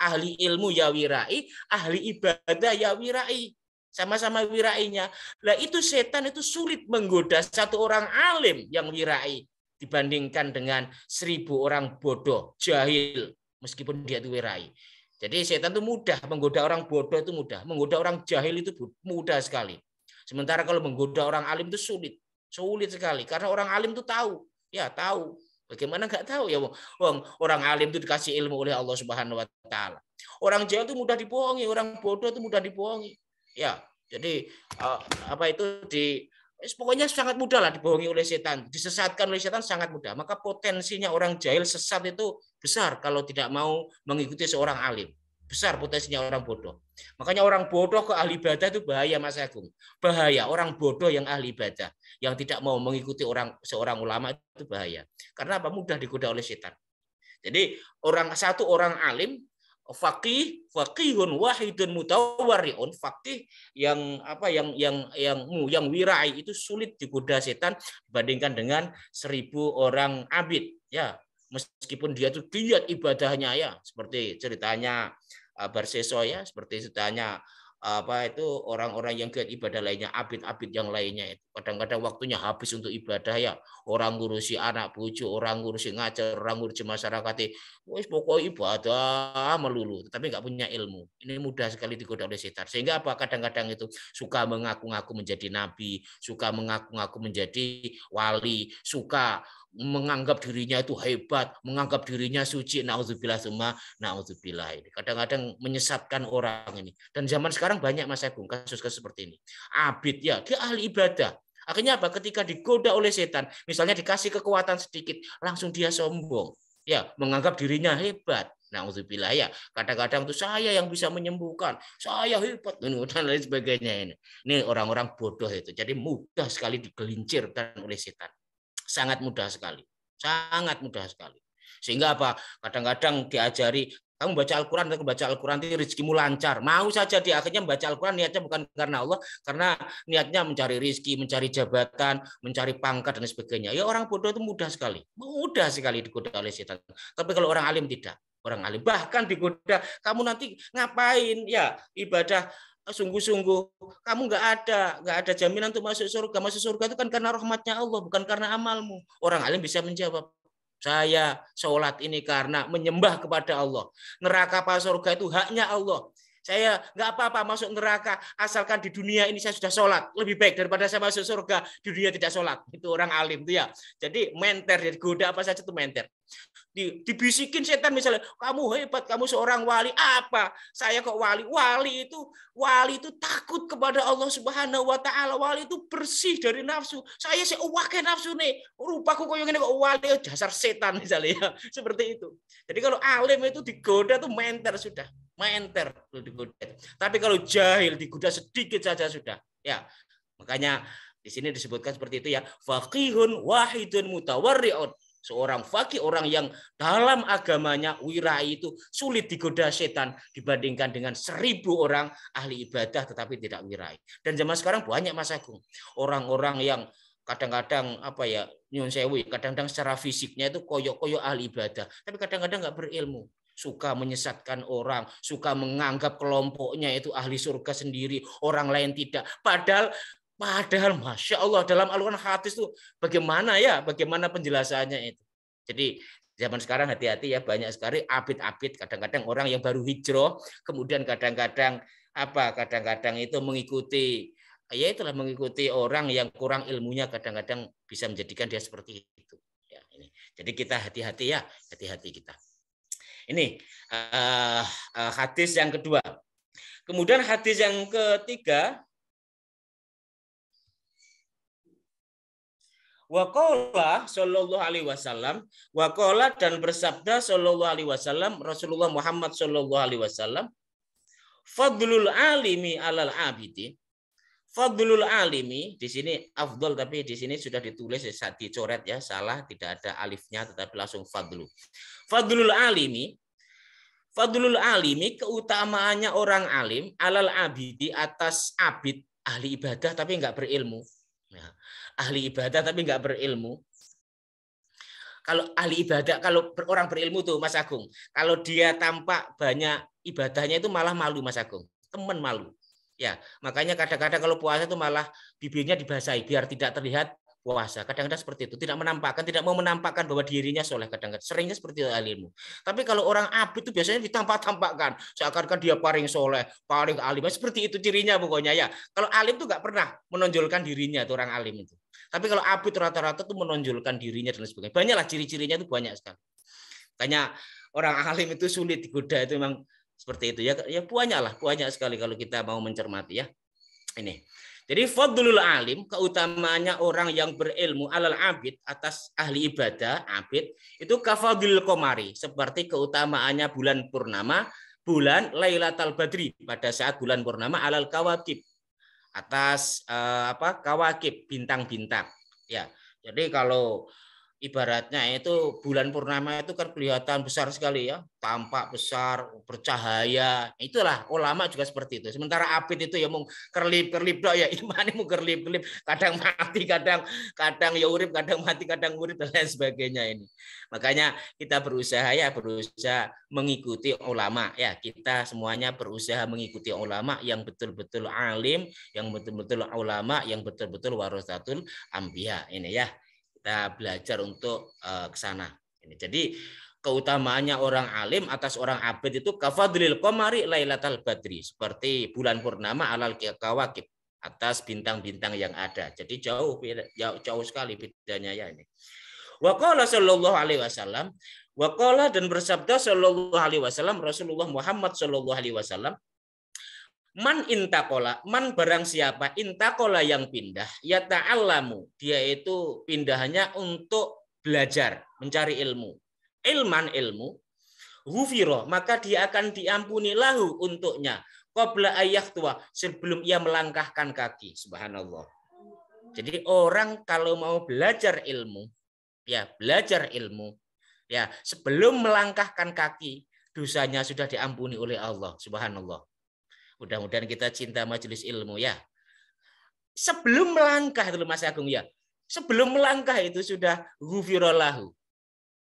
Ahli ilmu ya wirai, ahli ibadah ya wirai, sama-sama wirainya. Nah itu setan itu sulit menggoda satu orang alim yang wirai dibandingkan dengan 1000 orang bodoh, jahil, meskipun dia itu wirai. Jadi setan itu mudah menggoda orang bodoh, itu mudah, menggoda orang jahil itu mudah sekali. Sementara kalau menggoda orang alim itu sulit, sulit sekali, karena orang alim itu tahu, ya tahu. Bagaimana nggak tahu ya, orang alim itu dikasih ilmu oleh Allah Subhanahu Wa Taala. Orang jahil itu mudah dibohongi, orang bodoh itu mudah dibohongi. Ya, jadi apa itu pokoknya sangat mudah lah dibohongi oleh setan, disesatkan oleh setan sangat mudah. Maka potensinya orang jahil sesat itu besar kalau tidak mau mengikuti seorang alim. Besar potensinya orang bodoh. Makanya orang bodoh ke ahli ibadah itu bahaya, Mas Agung. Bahaya orang bodoh yang ahli ibadah, yang tidak mau mengikuti seorang ulama itu bahaya. Karena apa? Mudah digoda oleh setan. Jadi satu orang alim, faqihun wahidun mutawariun, faqih yang wirai itu sulit digoda setan dibandingkan dengan 1000 orang abid, ya. Meskipun dia itu giat ibadahnya, ya, seperti ceritanya Barseso, ya, seperti ceritanya orang-orang yang giat ibadah lainnya, abid-abid yang lainnya itu kadang-kadang waktunya habis untuk ibadah, ya, orang ngurusi anak bojo, orang ngurusi ngajar, orang ngurusi masyarakat, wis pokok ibadah melulu, tetapi nggak punya ilmu. Ini mudah sekali digoda oleh setan. Sehingga apa? Kadang-kadang itu suka mengaku-ngaku menjadi nabi, suka mengaku-ngaku menjadi wali, suka menganggap dirinya itu hebat, menganggap dirinya suci. Nauzubillah summa nauzubillah. Ini kadang-kadang menyesatkan orang ini. Dan zaman sekarang banyak, Mas Agung, kasus-kasus seperti ini. Abid, ya, dia ahli ibadah. Akhirnya apa? Ketika digoda oleh setan, misalnya dikasih kekuatan sedikit, langsung dia sombong, ya, menganggap dirinya hebat. Nauzubillah, ya. Kadang-kadang itu saya yang bisa menyembuhkan, saya hebat, dan lain sebagainya. Ini orang-orang bodoh itu. Jadi mudah sekali digelincirkan oleh setan. Sangat mudah sekali. Sangat mudah sekali. Sehingga apa? Kadang-kadang diajari, kamu baca Al-Quran, nanti rezekimu lancar. Mau saja dia akhirnya membaca Al-Quran, niatnya bukan karena Allah, karena niatnya mencari rezeki, mencari jabatan, mencari pangkat, dan sebagainya. Ya orang bodoh itu mudah sekali. Mudah sekali digoda oleh setan. Tapi kalau orang alim tidak. Orang alim bahkan digoda, kamu nanti ngapain, ya, ibadah sungguh-sungguh, kamu nggak ada jaminan untuk masuk surga itu kan karena rahmatnya Allah, bukan karena amalmu. Orang alim bisa menjawab, saya sholat ini karena menyembah kepada Allah. Neraka apa surga itu haknya Allah. Saya nggak apa-apa masuk neraka asalkan di dunia ini saya sudah sholat, lebih baik daripada saya masuk surga di dunia tidak sholat. Itu orang alim tuh, ya. Jadi menter, digoda apa saja itu menter. Dibisikin setan misalnya, kamu hebat, kamu seorang wali. Apa? Saya kok wali? Wali itu takut kepada Allah Subhanahu Wa Taala. Wali itu bersih dari nafsu. Saya seuwake nafsu nih. Rupaku koyo ngene kok wali, dasar setan misalnya, ya. Seperti itu. Jadi kalau alim itu digoda tuh menter sudah. Menter digoda. Tapi kalau jahil digoda sedikit saja sudah. Ya. Makanya di sini disebutkan seperti itu, ya. Faqihun wahidun mutawarri'un. Seorang fakih, orang yang dalam agamanya wirai itu sulit digoda setan dibandingkan dengan 1000 orang ahli ibadah tetapi tidak wirai. Dan zaman sekarang banyak, Mas Agung, orang-orang yang kadang-kadang nyun sewu, kadang-kadang secara fisiknya itu koyok-koyok ahli ibadah, tapi kadang-kadang nggak berilmu, suka menyesatkan orang, suka menganggap kelompoknya itu ahli surga sendiri, orang lain tidak. Padahal Masya Allah dalam Al-Quran hadis itu bagaimana penjelasannya itu. Jadi zaman sekarang hati-hati, ya, banyak sekali abid-abid, kadang-kadang orang yang baru hijrah, kemudian kadang-kadang itu mengikuti, ya itulah, mengikuti orang yang kurang ilmunya, kadang-kadang bisa menjadikan dia seperti itu. Ya, ini. Jadi kita hati-hati, ya, hati-hati kita. Ini hadis yang kedua. Kemudian hadis yang ketiga, Waqala sallallahu alaihi wasallam, waqala dan bersabda sallallahu alaihi wasallam Rasulullah Muhammad sallallahu alaihi wasallam, fadlul alimi alal abidi. Fadlul alimi di sini afdol, tapi di sini sudah ditulis dicoret ya, salah, tidak ada alifnya tetapi langsung fadlu. Fadlul alimi, fadlul alimi keutamaannya orang alim alal abidi atas abid, ahli ibadah tapi enggak berilmu. Nah, ahli ibadah tapi enggak berilmu. Kalau ahli ibadah, kalau orang berilmu tuh Mas Agung, kalau dia tampak banyak ibadahnya itu malah malu Mas Agung, teman malu. Ya, makanya kadang-kadang kalau puasa itu malah bibirnya dibasahi biar tidak terlihat puasa. Kadang-kadang seperti itu, tidak menampakkan, tidak mau menampakkan bahwa dirinya soleh. Kadang-kadang seringnya seperti itu ilmu. Tapi kalau orang abid itu biasanya ditampak-tampakkan, seakan-akan dia paling soleh, paling alim. Seperti itu cirinya pokoknya ya. Kalau alim itu nggak pernah menonjolkan dirinya, itu orang alim itu. Tapi kalau abid rata-rata itu menonjolkan dirinya dan sebagainya. Banyaklah ciri-cirinya itu banyak sekali. Makanya orang alim itu sulit digoda, itu memang seperti itu ya, ya banyak sekali kalau kita mau mencermati ya. Ini. Jadi fadlul alim, keutamaannya orang yang berilmu alal abid atas ahli ibadah, abid itu kafadil qamari, seperti keutamaannya bulan purnama, bulan Lailatul Badri pada saat bulan purnama alal kawakib, atas kawakib, bintang-bintang. Ya. Jadi kalau ibaratnya itu bulan purnama itu kan kelihatan besar sekali ya, tampak besar, bercahaya. Itulah ulama juga seperti itu. Sementara abid itu ya mau kerlip-kerlip dok ya, iman mau kerlip-kerlip, kadang mati, kadang ya urip, kadang mati, kadang urip dan lain sebagainya ini. Makanya kita berusaha mengikuti ulama ya. Kita semuanya berusaha mengikuti ulama yang betul-betul alim, yang betul-betul ulama, yang betul-betul warasatul anbiya ini ya. Kita belajar untuk ke sana. Jadi keutamaannya orang alim atas orang abid itu kafadlil qamari lailatal badri, seperti bulan purnama alal kawakib, atas bintang-bintang yang ada. Jadi jauh sekali bedanya ya ini. Wa qala sallallahu alaihi wasallam, wa qala dan bersabda sallallahu alaihi wasallam Rasulullah Muhammad sallallahu alaihi wasallam, man intakola, man barang siapa intakola yang pindah, ya ta'allamu, dia itu pindahnya untuk belajar, mencari ilmu. Ilman ilmu, hufiro, maka dia akan diampuni lahu untuknya. Qabla ayah tua, sebelum ia melangkahkan kaki. Subhanallah. Jadi orang kalau mau belajar ilmu, ya belajar ilmu, ya sebelum melangkahkan kaki, dosanya sudah diampuni oleh Allah. Subhanallah. Mudah-mudahan kita cinta majelis ilmu ya. Sebelum melangkah itu Mas Agung ya. Sebelum melangkah itu sudah ghufirallahu.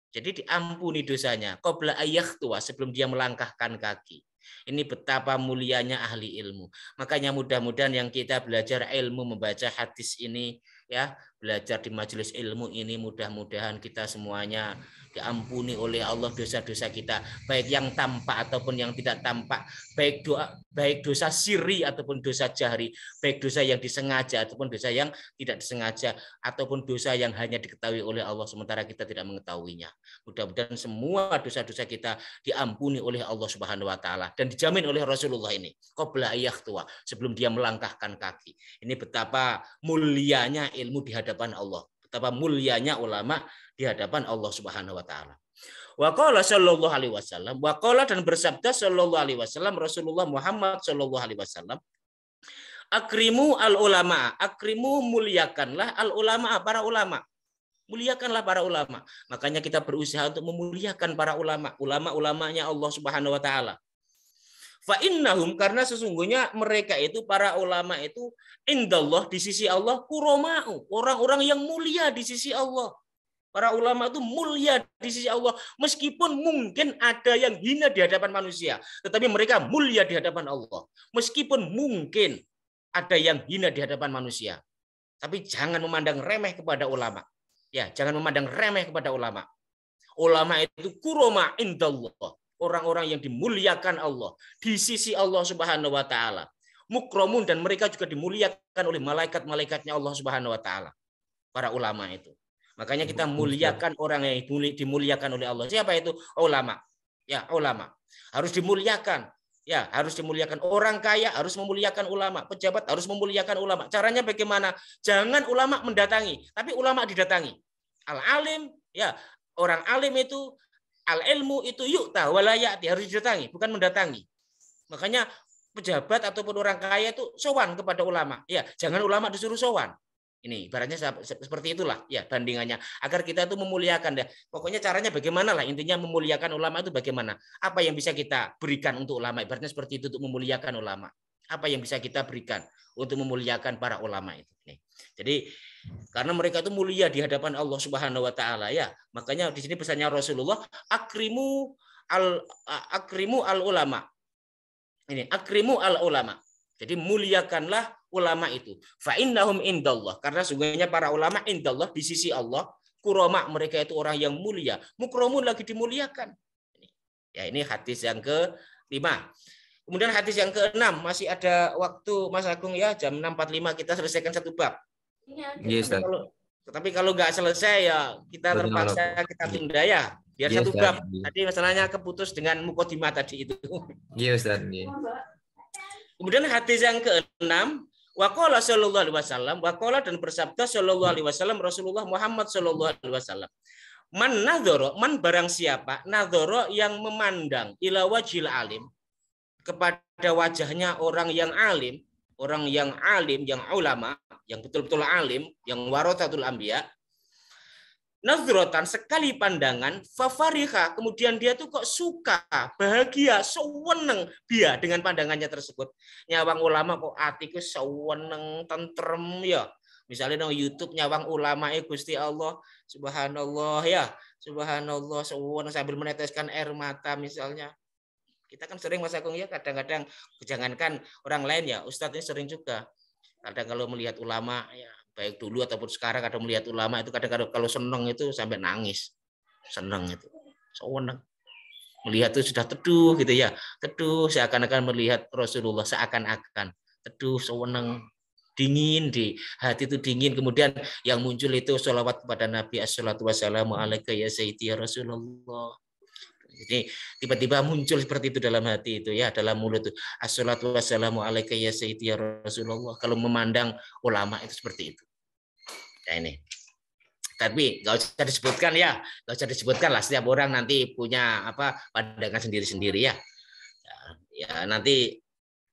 Jadi diampuni dosanya. Qabla ayakhtua, sebelum dia melangkahkan kaki. Ini betapa mulianya ahli ilmu. Makanya mudah-mudahan yang kita belajar ilmu, membaca hadis ini ya, belajar di majelis ilmu ini, mudah-mudahan kita semuanya diampuni oleh Allah dosa-dosa kita, baik yang tampak ataupun yang tidak tampak, baik dosa sirri ataupun dosa jahri, baik dosa yang disengaja ataupun dosa yang tidak disengaja, ataupun dosa yang hanya diketahui oleh Allah sementara kita tidak mengetahuinya. Mudah-mudahan semua dosa-dosa kita diampuni oleh Allah Subhanahu wa taala dan dijamin oleh Rasulullah ini. Qabla ayakhtua, sebelum dia melangkahkan kaki. Ini betapa mulianya ilmu di hadapan Allah. Betapa mulianya ulama di hadapan Allah Subhanahu wa taala. Wa qala sallallahu alaihi wasallam, wa qala dan bersabda sallallahu alaihi wasallam Rasulullah Muhammad sallallahu alaihi wasallam, akrimu al ulama, akrimu muliakanlah al ulama, para ulama. Muliakanlah para ulama. Makanya kita berusaha untuk memuliakan para ulama, ulama-ulamanya Allah Subhanahu wa taala. Fa innahum, karena sesungguhnya mereka itu, para ulama itu, indallah, di sisi Allah, kuroma'u, orang-orang yang mulia di sisi Allah. Para ulama itu mulia di sisi Allah, meskipun mungkin ada yang hina di hadapan manusia, tetapi mereka mulia di hadapan Allah. Meskipun mungkin ada yang hina di hadapan manusia, tapi jangan memandang remeh kepada ulama. Ya, jangan memandang remeh kepada ulama. Ulama itu kuroma indallah, orang-orang yang dimuliakan Allah di sisi Allah Subhanahu wa taala. Mukramun, dan mereka juga dimuliakan oleh malaikat-malaikatnya Allah Subhanahu wa taala. Para ulama itu. Makanya kita muliakan orang yang dimuliakan oleh Allah. Siapa itu? Ulama. Ya, ulama. Harus dimuliakan. Ya, harus dimuliakan. Orang kaya harus memuliakan ulama, pejabat harus memuliakan ulama. Caranya bagaimana? Jangan ulama mendatangi, tapi ulama didatangi. Al-alim, ya, orang alim itu, al-ilmu itu yu'ta walayati, harus didatangi, bukan mendatangi. Makanya pejabat ataupun orang kaya itu sowan kepada ulama. Ya, jangan ulama disuruh sowan. Ini ibaratnya seperti itulah ya bandingannya agar kita itu memuliakan deh. Pokoknya caranya bagaimana lah, intinya memuliakan ulama itu bagaimana? Apa yang bisa kita berikan untuk ulama? Ibaratnya seperti itu untuk memuliakan ulama. Apa yang bisa kita berikan untuk memuliakan para ulama itu? Nih. Jadi karena mereka itu mulia di hadapan Allah Subhanahu wa taala ya. Makanya di sini pesannya Rasulullah, akrimu al ulama. Ini akrimu al ulama. Jadi muliakanlah ulama itu. Fa innahum indallah, karena sungguhnya para ulama indallah di sisi Allah, kurama, mereka itu orang yang mulia. Mukramun, lagi dimuliakan. Ya, ini hadis yang ke-5. Kemudian hadis yang ke-6, masih ada waktu Mas Agung ya, jam 6.45 kita selesaikan satu bab. Yes, tapi kalau nggak selesai ya kita terpaksa kita tunda ya, biar yes, satu bab. Tadi masalahnya keputus dengan mukodimah tadi itu. Iya, Ustaz. Kemudian hadis yang ke-6, waqala sallallahu alaihi wasallam, waqala dan bersabda sallallahu alaihi wasallam Rasulullah Muhammad sallallahu alaihi wasallam. Man nadhara, man barang siapa, nadhara yang memandang ila wajhil alim, kepada wajahnya orang yang alim, yang ulama, yang betul-betul alim, yang warathatul anbiya, nazrotan, sekali pandangan, fafariha, kemudian dia tuh kok suka, bahagia, seweneng dia dengan pandangannya tersebut. Nyawang ulama kok atiku seweneng, tentrem ya. Misalnya di YouTube nyawang ulama Gusti Allah, subhanallah ya, subhanallah, seweneng sambil meneteskan air mata misalnya. Kita kan sering Mas Agung ya, kadang-kadang jangankan orang lain ya, Ustadz ini sering juga. Kadang kalau melihat ulama ya, baik dulu ataupun sekarang ada melihat ulama itu kadang-kadang kalau seneng itu sampai nangis, seneng itu, seneng melihat itu sudah teduh gitu ya, teduh seakan-akan melihat Rasulullah, seakan-akan teduh, seneng, dingin di hati itu dingin. Kemudian yang muncul itu sholawat kepada Nabi, assalatu wassalamu alaika ya sayyidi ya Rasulullah. Jadi tiba-tiba muncul seperti itu dalam hati itu ya, dalam mulut itu, assalatu wassalamu alaika ya sayyidi ya Rasulullah. Kalau memandang ulama itu seperti itu. Nah ini. Tapi nggak usah disebutkan ya, nggak usah disebutkan lah, setiap orang nanti punya apa pandangan sendiri-sendiri ya. Ya nanti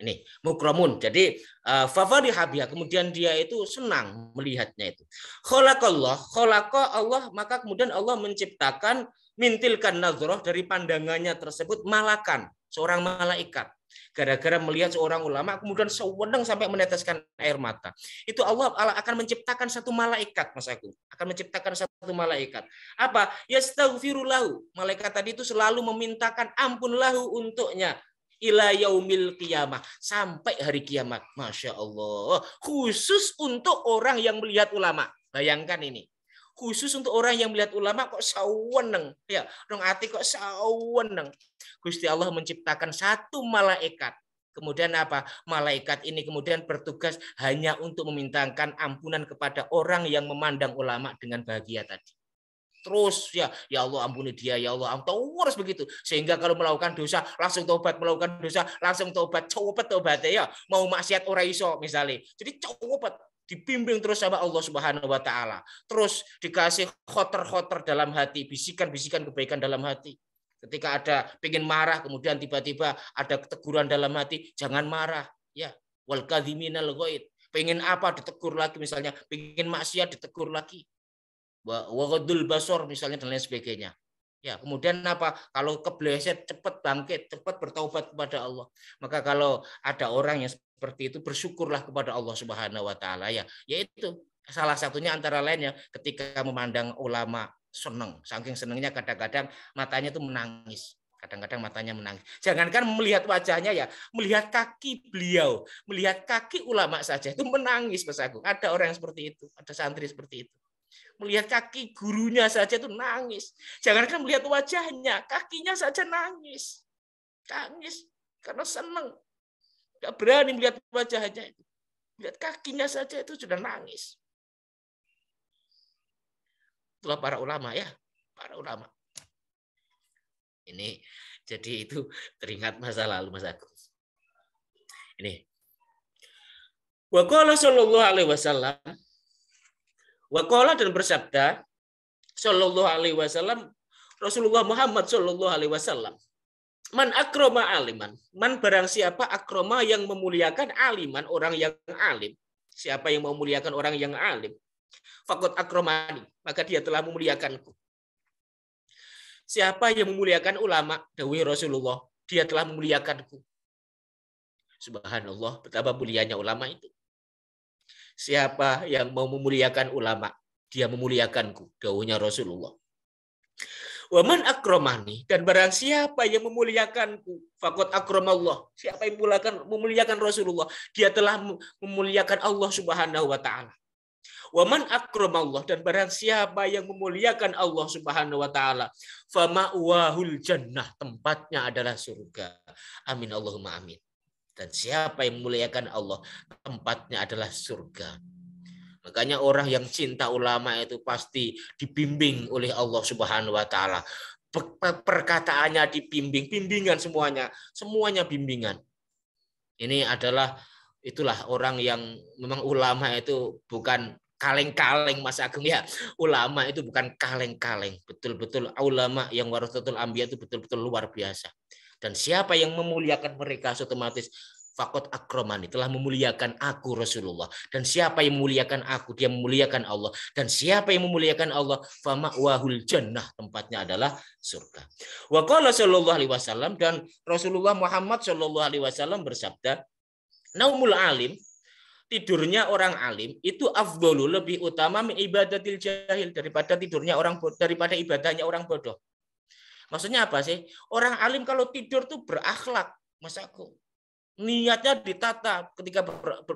ini mukramun. Jadi fafarihabia, kemudian dia itu senang melihatnya itu. Khalaqallah, khalaqa Allah, maka kemudian Allah menciptakan mintilkan nazroh, dari pandangannya tersebut malakan, seorang malaikat. Gara-gara melihat seorang ulama kemudian sewenang sampai meneteskan air mata. Itu Allah akan menciptakan satu malaikat, Mas Agung. Akan menciptakan satu malaikat. Apa? Yastaghfirulahu. Malaikat tadi itu selalu memintakan ampun lahu untuknya. Ila yaumil qiyamah, sampai hari kiamat. Masya Allah. Khusus untuk orang yang melihat ulama. Bayangkan ini. Khusus untuk orang yang melihat ulama kok saweneng ya, dong ati kok saweneng. Gusti Allah menciptakan satu malaikat. Kemudian apa? Malaikat ini kemudian bertugas hanya untuk memintakan ampunan kepada orang yang memandang ulama dengan bahagia tadi. Terus ya Allah ampuni dia, ya Allah terus begitu, sehingga kalau melakukan dosa langsung tobat, melakukan dosa langsung tobat, tobatnya ya, mau maksiat ora iso misalnya, jadi tobat, dibimbing terus sama Allah Subhanahu wa taala. Terus dikasih khoter dalam hati, bisikan-bisikan kebaikan dalam hati. Ketika ada pengen marah kemudian tiba-tiba ada teguran dalam hati, jangan marah ya. Wal kadhiminal ghaid. Pengen apa ditegur lagi, misalnya pengen maksiat ditegur lagi. Waghadul basor misalnya dan lain sebagainya. Ya, kemudian apa? Kalau kebleset cepat bangkit, cepat bertaubat kepada Allah. Maka kalau ada orang yang seperti itu, bersyukurlah kepada Allah Subhanahu wa taala ya. Yaitu salah satunya antara lainnya ketika memandang ulama senang. Saking senangnya kadang-kadang matanya itu menangis. Kadang-kadang matanya menangis. Jangankan melihat wajahnya ya, melihat kaki beliau, melihat kaki ulama saja itu menangis, Mas Agung. Ada orang yang seperti itu, ada santri seperti itu. Melihat kaki gurunya saja itu nangis. Jangankan melihat wajahnya, kakinya saja nangis. Nangis karena senang. Tidak berani melihat wajahnya. Melihat kakinya saja itu sudah nangis. Itulah para ulama ya, para ulama. Ini jadi itu teringat masa lalu Mas Agus. Ini. Wa qala sallallahu alaihi wasallam, wa qala dan bersabda sallallahu alaihi wasallam Rasulullah Muhammad sallallahu alaihi wasallam, man akroma aliman, man barang siapa akroma yang memuliakan aliman, orang yang alim, siapa yang memuliakan orang yang alim, faqad akromani, maka dia telah memuliakanku. Siapa yang memuliakan ulama, dawuh Rasulullah, dia telah memuliakanku. Subhanallah, betapa mulianya ulama itu. Siapa yang mau memuliakan ulama, dia memuliakanku, dawuhnya Rasulullah. Waman akromani, dan barang siapa yang memuliakanku, faqad akramallah. Siapa yang memuliakan Rasulullah, dia telah memuliakan Allah Subhanahu wa taala. Waman akramallah, dan barang siapa yang memuliakan Allah Subhanahu wa taala, fama'wahul jannah, tempatnya adalah surga. Amin Allahumma amin. Dan siapa yang memuliakan Allah, tempatnya adalah surga. Makanya orang yang cinta ulama itu pasti dibimbing oleh Allah Subhanahu wa taala. Perkataannya dibimbing, bimbingan semuanya bimbingan. Ini adalah itulah orang yang memang ulama itu bukan kaleng-kaleng Mas Agung ya. Ulama itu bukan kaleng-kaleng, betul-betul ulama yang warasatul anbiya itu betul-betul luar biasa. Dan siapa yang memuliakan mereka otomatis faqad akromani, telah memuliakan aku Rasulullah. Dan siapa yang memuliakan aku, dia memuliakan Allah. Dan siapa yang memuliakan Allah, fama'wahul jannah, tempatnya adalah surga. Wa qala sallallahu alaihi wasallam, dan Rasulullah Muhammad sallallahu alaihi wasallam bersabda, naumul alim, tidurnya orang alim itu afdhalu, lebih utama min ibadatil jahil, daripada tidurnya orang daripada ibadahnya orang bodoh. Maksudnya apa sih? Orang alim kalau tidur tuh berakhlak, Mas Agung. Niatnya ditata, ketika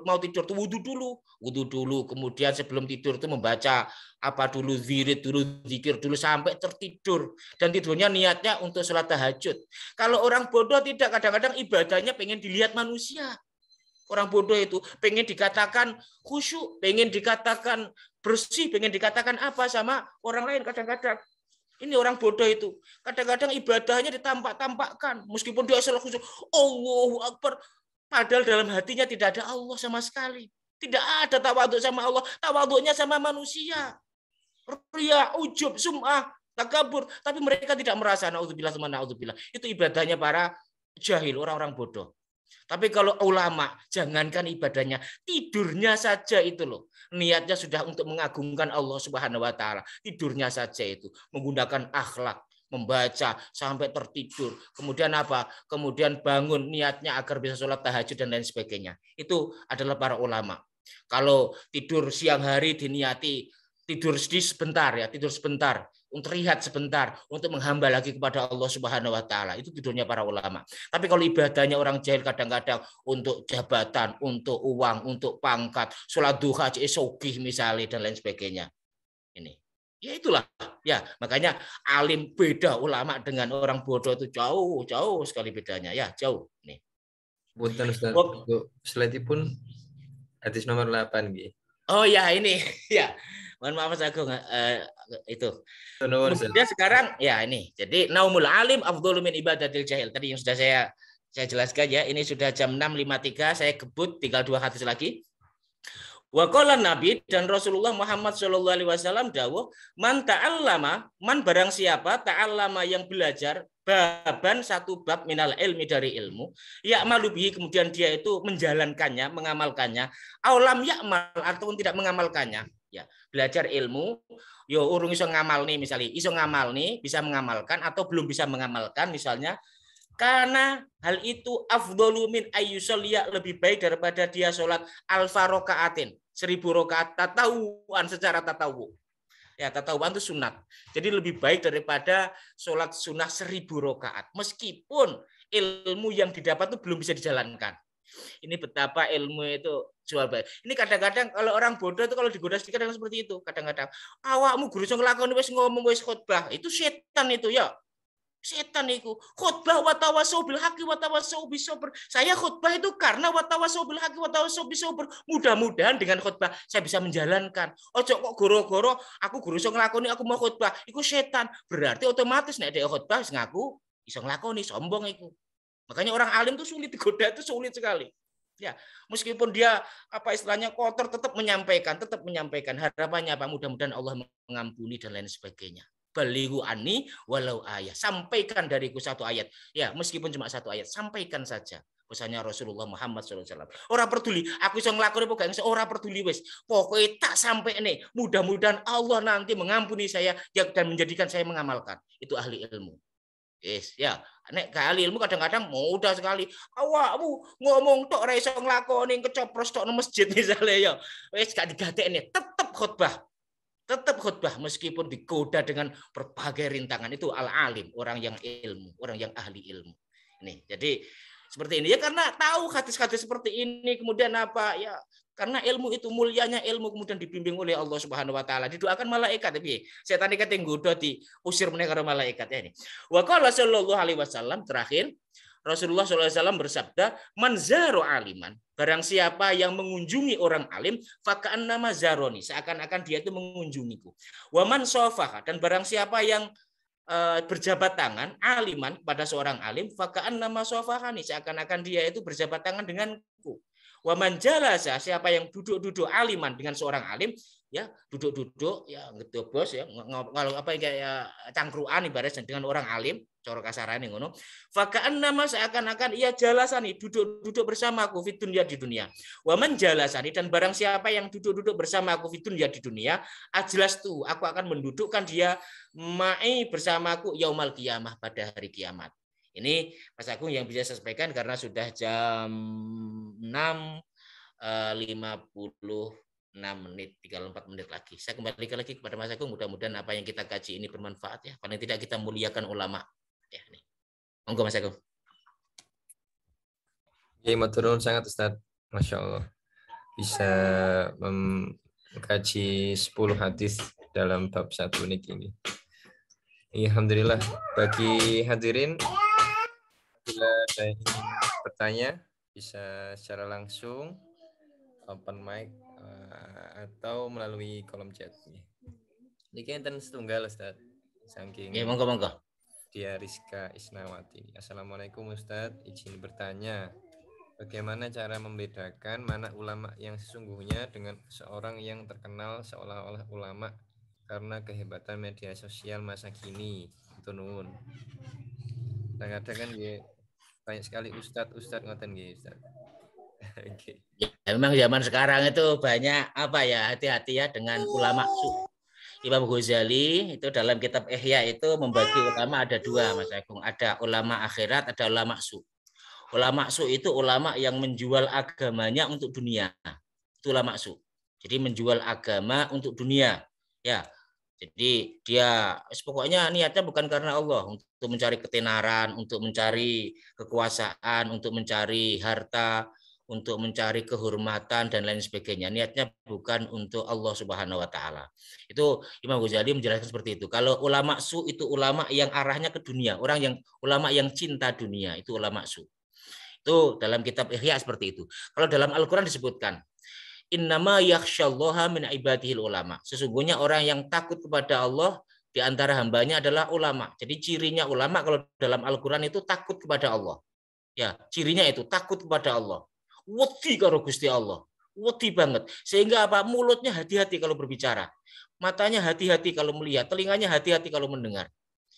mau tidur tuh wudu dulu, kemudian sebelum tidur tuh membaca apa dulu, wirid dulu, zikir dulu sampai tertidur, dan tidurnya niatnya untuk sholat tahajud. Kalau orang bodoh tidak, kadang-kadang ibadahnya pengen dilihat manusia. Orang bodoh itu pengen dikatakan khusyuk, pengen dikatakan bersih, pengen dikatakan apa sama orang lain kadang-kadang. Ini orang bodoh itu. Kadang-kadang ibadahnya ditampak-tampakkan. Meskipun dia salah khusyuk, Allahu Akbar. Padahal dalam hatinya tidak ada Allah sama sekali. Tidak ada tawaduk sama Allah. Tawaduknya sama manusia. Riya, ujub, sum'ah, takabur. Tapi mereka tidak merasa. Na'udzubillah sama na'udzubillah. Itu ibadahnya para jahil, orang-orang bodoh. Tapi kalau ulama, jangankan ibadahnya, tidurnya saja itu loh. Niatnya sudah untuk mengagungkan Allah Subhanahu wa taala. Tidurnya saja itu menggunakan akhlak, membaca sampai tertidur. Kemudian apa? Kemudian bangun niatnya agar bisa sholat tahajud dan lain sebagainya. Itu adalah para ulama. Kalau tidur siang hari diniati tidur sebentar ya, tidur sebentar, untuk rehat sebentar, untuk menghamba lagi kepada Allah Subhanahu wa taala. Itu tidurnya para ulama. Tapi kalau ibadahnya orang jahil kadang-kadang untuk jabatan, untuk uang, untuk pangkat, sholat duha, sogih misalnya dan lain sebagainya. Ini. Ya itulah. Ya, makanya alim beda ulama dengan orang bodoh itu jauh sekali bedanya. Ya, jauh. Nih. Punten Ustaz. Slide pun hadis nomor 8 nggih. Oh ya, ini ya. Mohon maaf Mas Agung, itu. Kemudian sekarang ya ini. Jadi naumul alim afdhalu min ibadatil jahil. Tadi yang sudah saya jelaskan ya. Ini sudah jam 6.53, saya kebut tinggal 2 hadis lagi. Wa qala Nabi, dan Rasulullah Muhammad sallallahu alaihi wasallam dawuh, man ta'allama, man barang siapa ta'allama yang belajar baban satu bab minal ilmi dari ilmu, ya'malu bihi, kemudian dia itu menjalankannya, mengamalkannya, aulam ya'mal, ataupun tidak mengamalkannya. Ya, belajar ilmu, yo urung iso ngamal nih misalnya, iso ngamal nih, bisa mengamalkan atau belum bisa mengamalkan misalnya, karena hal itu afdhalu min ayyusalliya, lebih baik daripada dia sholat alfa rakaatin, 1000 rakaat tatawuan secara tatawu. Ya, tatawuan itu sunat. Jadi lebih baik daripada sholat sunnah 1000 rakaat. Meskipun ilmu yang didapat itu belum bisa dijalankan. Ini betapa ilmu itu jual beli. Ini kadang-kadang kalau orang bodoh itu kalau digoda sedikit kadang seperti itu. Kadang-kadang awakmu guru sing nglakoni wis ngomong wis khotbah. Itu setan itu ya. Setan itu. Khotbah wa tawasau bil haqqi wa tawasau bis sabr. Saya khotbah itu karena wa tawasau bil haqqi wa tawasau bis sabr. Mudah-mudahan dengan khotbah saya bisa menjalankan. Ojo kok goro-goro aku guru sing nglakoni aku mau khotbah. Iku setan. Berarti otomatis nek dhek khotbah ngaku iso nglakoni, sombong iku. Makanya orang alim itu sulit digoda, itu sulit sekali. Ya, meskipun dia apa istilahnya kotor tetap menyampaikan. Harapannya apa? Mudah-mudahan Allah mengampuni dan lain sebagainya. Balighu anni walau ayat. Sampaikan dariku satu ayat. Ya, meskipun cuma satu ayat, sampaikan saja. Pesannya Rasulullah Muhammad SAW. Orang peduli, aku bisa ngelakoni apa gak, orang peduli wes. Pokoknya tak sampai nih. Mudah-mudahan Allah nanti mengampuni saya dan menjadikan saya mengamalkan. Itu ahli ilmu. Yes, ya. Nek ahli ilmu kadang-kadang mudah sekali. Awakmu ngomong tok ora iso nglakoni kecopros tok nang masjid misalnya ya. Wis gak digatekne, tetep khutbah. Tetap khutbah meskipun digoda dengan berbagai rintangan. Itu al-alim, orang yang ilmu, orang yang ahli ilmu. Ini, jadi seperti ini ya, karena tahu hadis-hadis seperti ini, kemudian apa ya, karena ilmu itu mulianya ilmu, kemudian dibimbing oleh Allah Subhanahu wa taala, didoakan malaikat. Tapi setan iki nggoda diusir meneh karo malaikat ya ini. Wa qala sallallahu alaihi wasallam, terakhir Rasulullah SAW bersabda, man zaro aliman, barang siapa yang mengunjungi orang alim, faka'an nama zaroni, seakan-akan dia itu mengunjungiku. Waman sofaha, dan barang siapa yang berjabat tangan aliman kepada seorang alim, faka'an nama sofahani, seakan-akan dia itu berjabat tangan denganku. Waman jalasa, siapa yang duduk-duduk aliman dengan seorang alim, ya duduk-duduk ya ngedobos ya kalau apa kayak cangkruan ibaratnya dengan orang alim, cara kasarane ngono. Faka'an nama, seakan-akan ia jalasani, duduk-duduk bersamaku fit dunya, di dunia. Waman jalasani, dan barang siapa yang duduk-duduk bersama aku fit dunya, di dunia, ajlas tuh, aku akan mendudukkan dia ma'i bersamaku yaumal qiyamah, pada hari kiamat. Ini Mas Agung yang bisa saya sampaikan karena sudah jam 6.56 tinggal 4 menit lagi. Saya kembalikan lagi kepada Mas Agung, mudah-mudahan apa yang kita kaji ini bermanfaat ya. Paling tidak kita muliakan ulama. Ya, nih. Monggo Mas Agung. Ya, matur nuwun sangat Ustaz. Masya Allah. Bisa mengkaji 10 hadis dalam bab 1 menit ini. Alhamdulillah. Bagi hadirin, bila ada yang ingin bertanya, bisa secara langsung, open mic, atau melalui kolom chat. Ini enten setunggal Ustaz. Saking Ya, monggo. Dia Rizka Isnawati. Assalamualaikum Ustadz, izin bertanya, bagaimana cara membedakan mana ulama yang sesungguhnya dengan seorang yang terkenal seolah-olah ulama karena kehebatan media sosial masa kini? Tunun. Kadang-kadang kan ya, banyak sekali ustadz ngoten nggih Ustadz. Okay. Ya, memang zaman sekarang itu banyak apa ya, hati-hati ya dengan ulama su. Imam Ghazali itu dalam kitab Ihya itu membagi ulama ada 2, Mas Agung. Ada ulama akhirat, ada ulama su. Ulama su itu ulama yang menjual agamanya untuk dunia. Itu ulama su. Jadi menjual agama untuk dunia. Ya. Jadi dia pokoknya niatnya bukan karena Allah, untuk mencari ketenaran, untuk mencari kekuasaan, untuk mencari harta, untuk mencari kehormatan dan lain sebagainya. Niatnya bukan untuk Allah Subhanahu wa taala. Itu Imam Ghazali menjelaskan seperti itu. Kalau ulama su itu ulama yang arahnya ke dunia, ulama yang cinta dunia, itu ulama su. Itu dalam kitab Ihya seperti itu. Kalau dalam Al-Qur'an disebutkan innama yakhsyallaha min ibadihil ulama. Sesungguhnya orang yang takut kepada Allah di antara hambanya adalah ulama. Jadi cirinya ulama kalau dalam Al-Qur'an itu takut kepada Allah. Ya, cirinya itu takut kepada Allah. Wedi karo Gusti Allah. Wedi banget. Sehingga apa? Mulutnya hati-hati kalau berbicara. Matanya hati-hati kalau melihat, telinganya hati-hati kalau mendengar.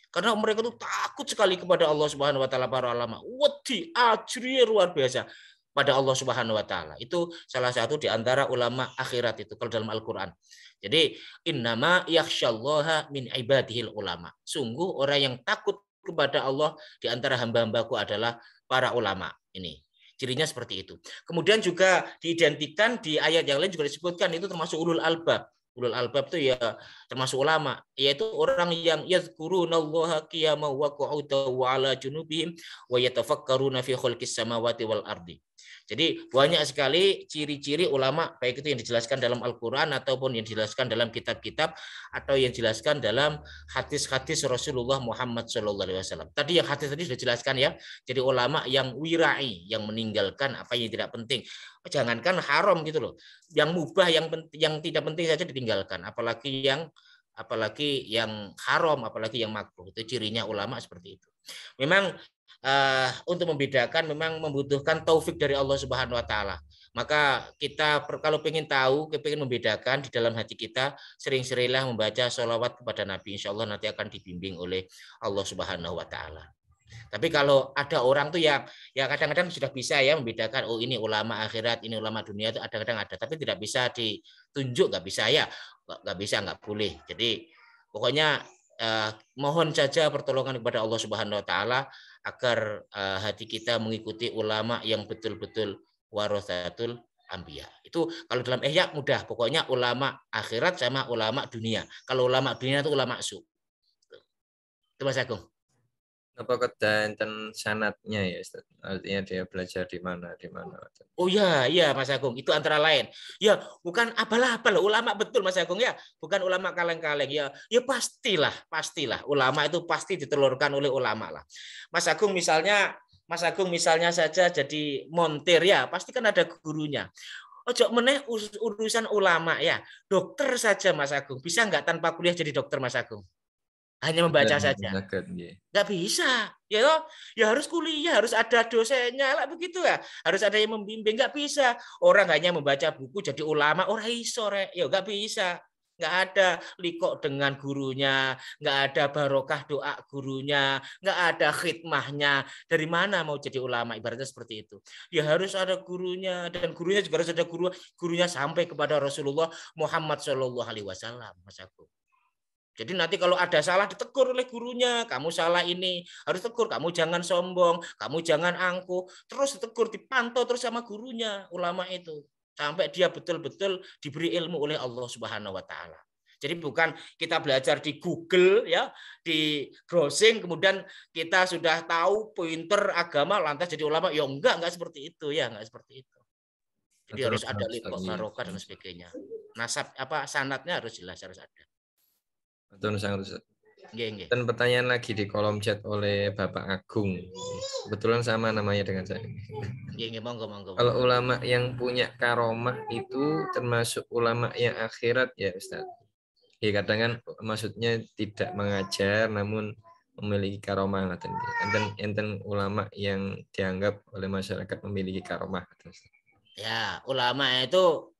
Karena mereka itu takut sekali kepada Allah Subhanahu wa taala, para ulama. Wedi, ajri luar biasa pada Allah Subhanahu wa taala. Itu salah satu di antara ulama akhirat itu kalau dalam Al-Qur'an. Jadi innama yakhsyallaha min ibadihil ulama. Sungguh orang yang takut kepada Allah di antara hamba-hambaku adalah para ulama. Ini cirinya seperti itu. Kemudian juga diidentikan di ayat yang lain juga disebutkan itu termasuk ulul albab. Ulul albab itu ya termasuk ulama, yaitu orang yang yazkurunallaha qiyaman wa qu'udan wa ala junubihim wa yatafakkaruna fi khalqis samawati wal ardi. Jadi banyak sekali ciri-ciri ulama, baik itu yang dijelaskan dalam Al-Quran ataupun yang dijelaskan dalam kitab-kitab atau yang dijelaskan dalam hadis-hadis Rasulullah Muhammad SAW. Tadi yang hadis tadi sudah dijelaskan ya. Jadi ulama yang wirai, yang meninggalkan apa yang tidak penting. Jangankan haram gitu loh. Yang mubah, yang tidak penting saja ditinggalkan. Apalagi yang haram, apalagi yang makruh. Itu cirinya ulama seperti itu. Memang untuk membedakan memang membutuhkan taufik dari Allah Subhanahu wa taala. Maka kita kalau ingin tahu, ingin membedakan di dalam hati kita, sering-seringlah membaca sholawat kepada Nabi. Insya Allah nanti akan dibimbing oleh Allah Subhanahu wa taala. Tapi kalau ada orang tuh yang ya kadang-kadang sudah bisa ya membedakan, oh ini ulama akhirat, ini ulama dunia, itu kadang-kadang ada, tapi tidak bisa ditunjuk, nggak bisa ya, nggak bisa, nggak boleh. Jadi pokoknya mohon saja pertolongan kepada Allah Subhanahu wa taala agar hati kita mengikuti ulama yang betul-betul warasatul anbiya. Itu kalau dalam ihya mudah, pokoknya ulama akhirat sama ulama dunia. Kalau ulama dunia itu ulama su. Itu Mas Agung. Apa kata enten sanatnya ya Ustaz? Artinya dia belajar di mana di mana. Oh ya, iya Mas Agung, itu antara lain. Ya, bukan abal-abal, ulama betul Mas Agung ya, bukan ulama kaleng-kaleng ya. Ya pastilah, pastilah. Ulama itu pasti ditelurkan oleh ulama lah. Mas Agung misalnya saja jadi montir ya, pasti kan ada gurunya. Ojo meneh urusan ulama ya. Dokter saja Mas Agung, bisa nggak tanpa kuliah jadi dokter Mas Agung? Hanya membaca saja. Nggak bisa, ya toh? Ya harus kuliah, harus ada dosennya lah begitu ya. Harus ada yang membimbing, nggak bisa. Orang hanya membaca buku jadi ulama, orang iso rek. Ya nggak bisa. Nggak ada likok dengan gurunya, nggak ada barokah doa gurunya, nggak ada khidmahnya. Dari mana mau jadi ulama? Ibaratnya seperti itu. Ya harus ada gurunya, dan gurunya juga harus ada gurunya sampai kepada Rasulullah Muhammad SAW, Mas Agung. Jadi nanti kalau ada salah ditegur oleh gurunya, kamu salah ini, harus tegur, kamu jangan sombong, kamu jangan angkuh, terus ditegur, dipantau terus sama gurunya, ulama itu. Sampai dia betul-betul diberi ilmu oleh Allah Subhanahu wa taala. Jadi bukan kita belajar di Google ya, di browsing kemudian kita sudah tahu pointer agama lantas jadi ulama. Ya enggak seperti itu ya, enggak seperti itu. Jadi harus ada liqah barokah dan sebagainya. Nasab sanadnya harus jelas, harus ada. Betul sangat. Dan pertanyaan lagi di kolom chat oleh Bapak Agung. Kebetulan sama namanya dengan saya. Monggo. Kalau ulama yang punya karomah itu termasuk ulama yang akhirat ya Ustaz? Ya kadang kan maksudnya tidak mengajar namun memiliki karomah. Enten ulama yang dianggap oleh masyarakat memiliki karomah. Ya, ulama itu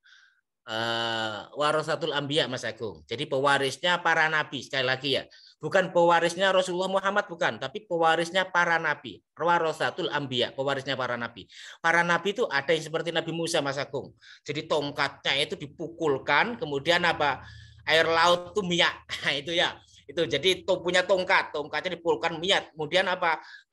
warasatul anbiya Mas Agung. Jadi pewarisnya para nabi, sekali lagi ya. Bukan pewarisnya Rasulullah Muhammad, bukan, tapi pewarisnya para nabi. Warasatul anbiya, pewarisnya para nabi. Para nabi itu ada yang seperti Nabi Musa Mas Agung. Jadi tongkatnya itu dipukulkan, kemudian air laut itu minyak. Nah, itu ya. Itu jadi punya tongkatnya dipukulkan minyak. Kemudian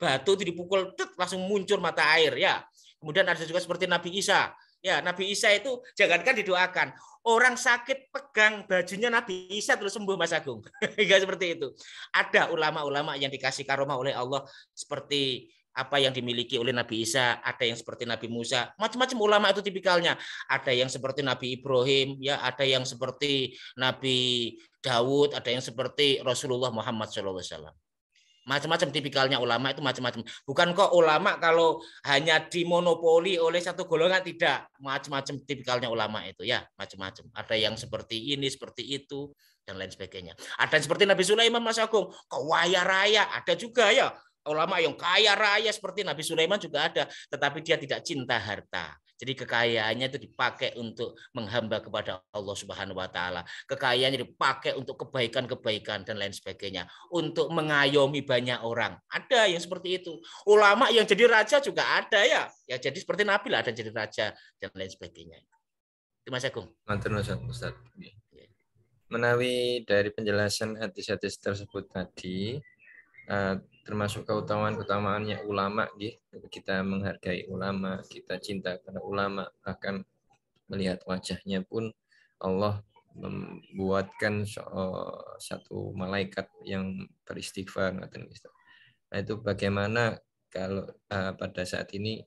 batu itu dipukul langsung muncul mata air ya. Kemudian ada juga seperti Nabi Isa. Ya, Nabi Isa itu jangankan didoakan, orang sakit pegang bajunya Nabi Isa terus sembuh Mas Agung. Enggak seperti itu. Ada ulama-ulama yang dikasih karomah oleh Allah seperti apa yang dimiliki oleh Nabi Isa, ada yang seperti Nabi Musa, macam-macam ulama itu tipikalnya. Ada yang seperti Nabi Ibrahim, ya, ada yang seperti Nabi Daud, ada yang seperti Rasulullah Muhammad SAW. Macam-macam tipikalnya ulama itu macam-macam. Bukan kok ulama kalau hanya dimonopoli oleh satu golongan, tidak. Macam-macam tipikalnya ulama itu ya, macam-macam. Ada yang seperti ini, seperti itu dan lain sebagainya. Ada yang seperti Nabi Sulaiman Mas Agung, kaya raya, ada juga ya. Ulama yang kaya raya seperti Nabi Sulaiman juga ada, tetapi dia tidak cinta harta. Jadi kekayaannya itu dipakai untuk menghamba kepada Allah Subhanahu wa taala. Kekayaannya dipakai untuk kebaikan-kebaikan dan lain sebagainya, untuk mengayomi banyak orang. Ada yang seperti itu. Ulama yang jadi raja juga ada ya. Ya jadi seperti Nabi lah, ada jadi raja dan lain sebagainya. Itu Mas Agung. Ustaz. Menawi dari penjelasan hadis-hadis tersebut tadi, termasuk keutamaannya ulama, kita menghargai ulama, kita cinta kepada ulama, bahkan melihat wajahnya pun Allah membuatkan satu malaikat yang beristighfar. Nah itu bagaimana kalau pada saat ini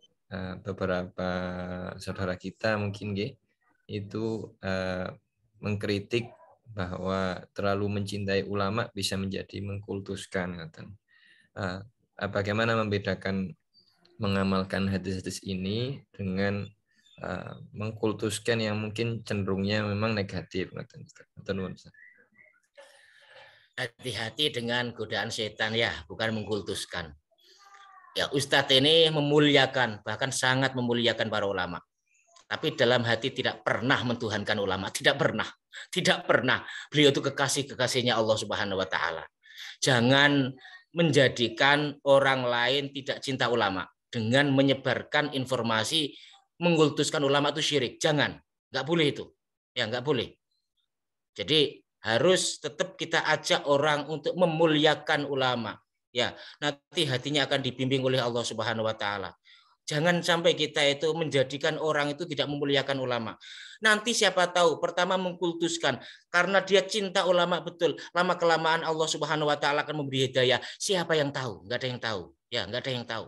beberapa saudara kita mungkin itu mengkritik bahwa terlalu mencintai ulama bisa menjadi mengkultuskan. Bagaimana membedakan mengamalkan hadis-hadis ini dengan mengkultuskan yang mungkin cenderungnya memang negatif. Hati-hati dengan godaan setan ya, bukan mengkultuskan. Ya, Ustadz ini memuliakan, bahkan sangat memuliakan para ulama. Tapi dalam hati tidak pernah mentuhankan ulama, tidak pernah. Tidak pernah. Beliau itu kekasih-kekasihnya Allah Subhanahu wa taala. Jangan menjadikan orang lain tidak cinta ulama dengan menyebarkan informasi mengkultuskan ulama itu syirik. Jangan, nggak boleh itu. Ya, nggak boleh. Jadi harus tetap kita ajak orang untuk memuliakan ulama. Ya, nanti hatinya akan dibimbing oleh Allah Subhanahu wa taala. Jangan sampai kita itu menjadikan orang itu tidak memuliakan ulama. Nanti siapa tahu pertama mengkultuskan karena dia cinta ulama betul. Lama kelamaan Allah Subhanahu wa taala akan memberi hidayah. Siapa yang tahu? Enggak ada yang tahu. Ya, enggak ada yang tahu.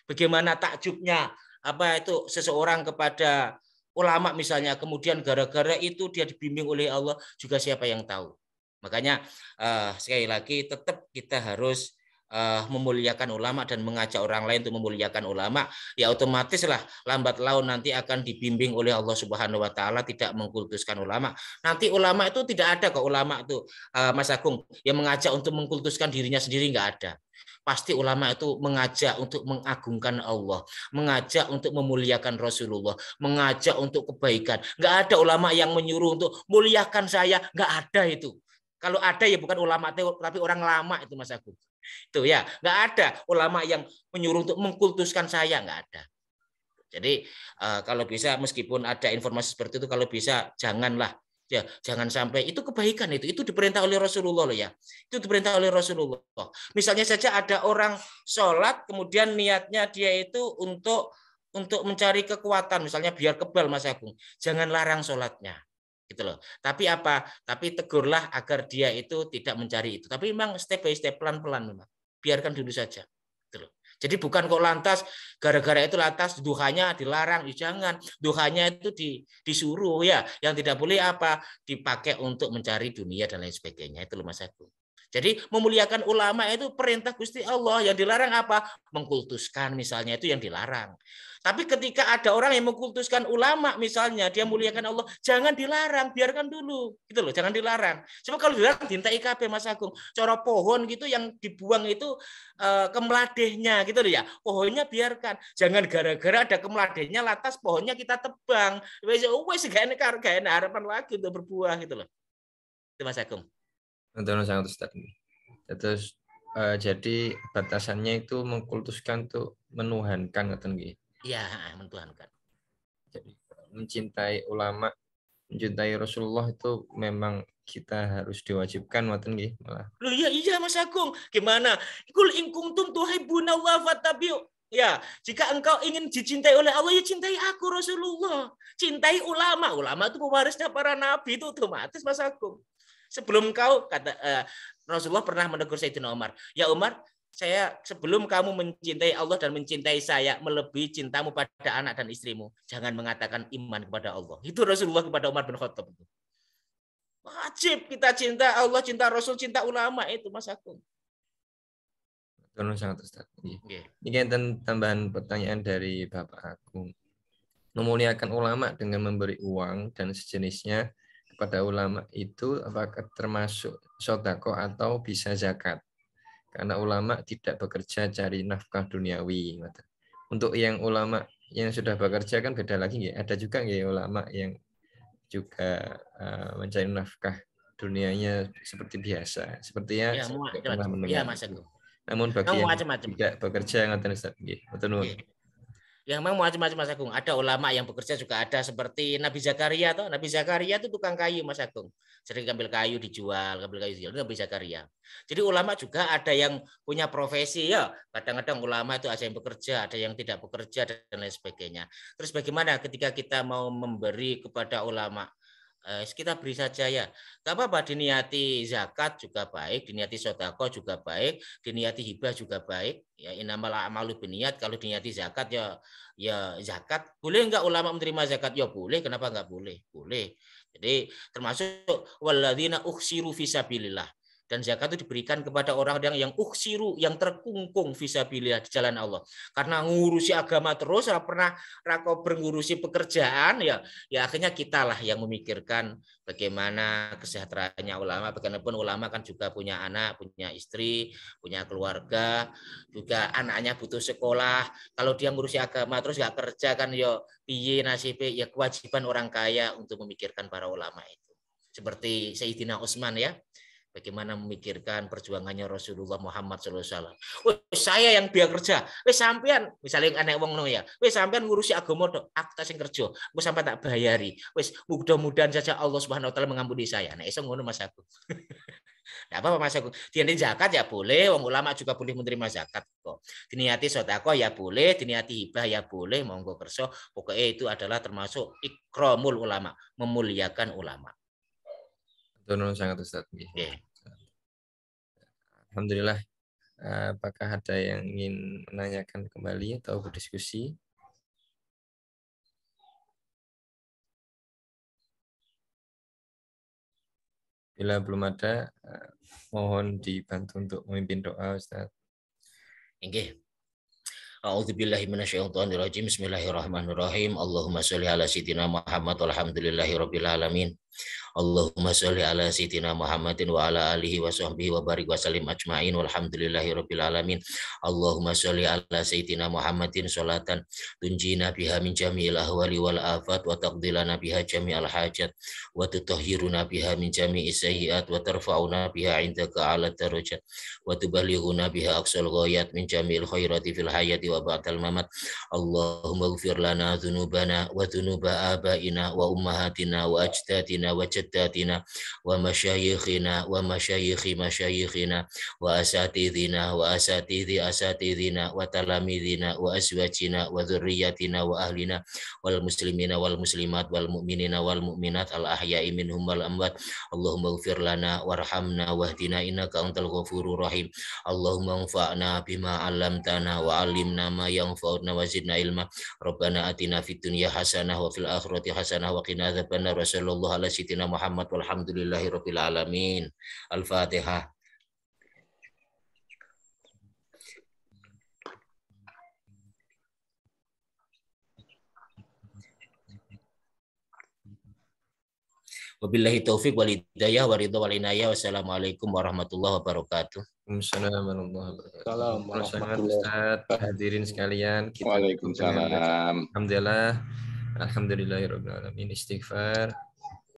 Bagaimana takjubnya apa itu seseorang kepada ulama misalnya, kemudian gara-gara itu dia dibimbing oleh Allah, juga siapa yang tahu. Makanya sekali lagi tetap kita harus memuliakan ulama dan mengajak orang lain untuk memuliakan ulama, ya otomatis lah lambat laun nanti akan dibimbing oleh Allah Subhanahu wa taala tidak mengkultuskan ulama. Nanti ulama itu tidak ada kok, ulama itu Mas Agung yang mengajak untuk mengkultuskan dirinya sendiri, nggak ada. Pasti ulama itu mengajak untuk mengagungkan Allah, mengajak untuk memuliakan Rasulullah, mengajak untuk kebaikan. Nggak ada ulama yang menyuruh untuk muliakan saya, nggak ada itu. Kalau ada ya bukan ulama tapi orang lama itu Mas Agung. Itu ya, nggak ada ulama yang menyuruh untuk mengkultuskan saya, nggak ada. Jadi kalau bisa meskipun ada informasi seperti itu, kalau bisa janganlah, ya jangan sampai. Itu kebaikan, itu diperintah oleh Rasulullah loh ya, itu diperintah oleh Rasulullah. Misalnya saja ada orang sholat kemudian niatnya dia itu untuk mencari kekuatan, misalnya biar kebal Mas Agung, jangan larang sholatnya gitu loh. Tapi apa? Tapi tegurlah agar dia itu tidak mencari itu. Tapi memang step by step, pelan-pelan memang. Biarkan dulu saja. Gitu loh. Jadi bukan kok lantas gara-gara itu lantas duhanya dilarang, jangan. Duhanya itu disuruh ya. Yang tidak boleh apa? Dipakai untuk mencari dunia dan lain sebagainya. Itu loh Mas Agung. Jadi memuliakan ulama itu perintah Gusti Allah. Yang dilarang apa? Mengkultuskan misalnya, itu yang dilarang. Tapi ketika ada orang yang mengkultuskan ulama misalnya, dia muliakan Allah, jangan dilarang, biarkan dulu. Gitu loh, jangan dilarang. Sebab kalau dilarang dintai IKP Mas Agung. Cara pohon gitu yang dibuang itu kemeladehnya gitu loh ya. Pohonnya biarkan. Jangan gara-gara ada kemeladehnya lantas pohonnya kita tebang. Wes gak enak harapan lagi untuk berbuah gitu loh. Itu Mas Agung. Betul sangat Ustaz. Terus jadi batasannya itu mengkultuskan tuh menuhankan atau nggih. Iya, mentuhankan. Jadi mencintai ulama, mencintai Rasulullah itu memang kita harus diwajibkan ngoten nggih malah. Loh iya Mas Agung. Gimana? Kul in kuntum tuhibbunallaha fattabi'u. Ya, jika engkau ingin dicintai oleh Allah, ya cintai aku Rasulullah. Cintai ulama. Ulama itu pewarisnya para nabi, itu otomatis Mas Agung. Sebelum kau kata Rasulullah pernah menegur Sayyidina Umar, ya Umar, saya sebelum kamu mencintai Allah dan mencintai saya melebihi cintamu pada anak dan istrimu, jangan mengatakan iman kepada Allah. Itu Rasulullah kepada Umar bin Khattab. Wajib kita cinta Allah, cinta Rasul, cinta ulama itu Mas Agung. Betul sangat Ustaz. Ini kan tambahan pertanyaan dari Bapak Agung. Memuliakan ulama dengan memberi uang dan sejenisnya kepada ulama itu apakah termasuk sodako atau bisa zakat? Karena ulama tidak bekerja cari nafkah duniawi. Untuk yang ulama yang sudah bekerja kan beda lagi ya. Ada juga ya ulama yang juga mencari nafkah dunianya seperti biasa. Sepertinya ya, pernah mendengar. Ya, Mas Agung. Namun bagi yang tidak bekerja ngoten Ustaz nggih. Yang memang macam-macam Mas Agung. Ada ulama yang bekerja juga ada seperti Nabi Zakaria toh. Nabi Zakaria itu tukang kayu Mas Agung. Sering ngambil kayu dijual, Nabi Zakaria. Jadi ulama juga ada yang punya profesi ya. Kadang-kadang ulama itu ada yang bekerja, ada yang tidak bekerja dan lain sebagainya. Terus bagaimana ketika kita mau memberi kepada ulama? Kita beri saja ya. Gak apa-apa, diniati zakat juga baik, diniati sodako juga baik, diniati hibah juga baik. Ya inamal a'malu binniyat, kalau diniati zakat ya zakat. Boleh enggak ulama menerima zakat? Ya boleh, kenapa enggak boleh? Boleh. Jadi termasuk walladzina ukhsiru fisabilillah. Dan zakat itu diberikan kepada orang yang uksiru, yang terkungkung fisabilillah di jalan Allah. Karena ngurusi agama terus, pernah rakober ngurusi pekerjaan, ya akhirnya kita lah yang memikirkan bagaimana kesejahteraannya ulama. Bagaimanapun ulama kan juga punya anak, punya istri, punya keluarga, juga anaknya butuh sekolah. Kalau dia ngurusi agama terus nggak kerja kan, ya piye nasibnya. Ya kewajiban orang kaya untuk memikirkan para ulama itu. Seperti Sayyidina Utsman ya. Bagaimana memikirkan perjuangannya Rasulullah Muhammad SAW. Saya yang biar kerja. Sampean, misalnya anak wong no ya. Sampean ngurusi agama dok. Aku tak sing kerja. Sampai tak bayari. Mudah-mudahan saja Allah Subhanahu Wa Taala mengampuni saya. Nah, iso ngono Mas aku. Nah, apa Mas aku? Diniati zakat ya boleh. Wong ulama juga boleh menerima zakat kok. Diniati sedekah ya boleh. Diniati hibah ya boleh. Monggo kerso. Pokoknya itu adalah termasuk ikramul ulama, memuliakan ulama. Betul sangat Ustaz. Yeah. Alhamdulillah. Apakah ada yang ingin menanyakan kembali atau berdiskusi? Bila belum ada, mohon dibantu untuk memimpin doa Ustaz. Nggih. A'udzubillahi minasyaitonirrajim. Bismillahirrahmanirrahim. Allahumma sholli ala sayyidina Muhammad walhamdulillahirabbil alamin. Allahumma sholli ala sayyidina Muhammadin wa ala alihi wa sahbihi wa barik wa sallim ajma'in walhamdulillahirabbil alamin. Allahumma sholli ala sayyidina Muhammadin sholatan tunjina biha min jami'il ahwali wal afat wa taqdilana biha jami'al hajat wa tutahhiruna biha min jami'is sayyi'at wa tarfa'una biha 'indaka 'ala darajat wa tuballighuna biha aqsal ghayat min jami'il khairati fil hayati wa ba'dal mamat. Allahumma ighfir lana dzunubana wa dzunuba abaina wa ummahatina wa ajdadina wa jaddatina wa masyayikhina wa masyayikhi masyayikhina wa asatidhina wa asatidhi asatidhina wa talamidhina wa azwajina wa dzurriyyatina wa ahlina wal muslimina wal muslimat wal mu'minina wal mu'minat al ahya'i minhum wal amwat. Allahumma ighfir lana warhamna wahdina innaka antal ghafurur rahim. Allahumma anfa'na bima 'allamtana wa 'allimna ma yanfa'una wa zidna ilma. Rabbana atina fid dunya hasanah wa fil akhirati hasanah wa qina adzabannar. Sallallahu ala sayyidina Muhammad walhamdulillahirabbil alamin. Al-Fatihah. Wabillahi taufik wal hidayah wa ridha wal inayah. Wassalamualaikum warahmatullahi wabarakatuh. Assalamualaikum warahmatullahi wabarakatuh. Hadirin sekalian, kita Waalaikumsalam. Alhamdulillahirabbil alamin. Istighfar.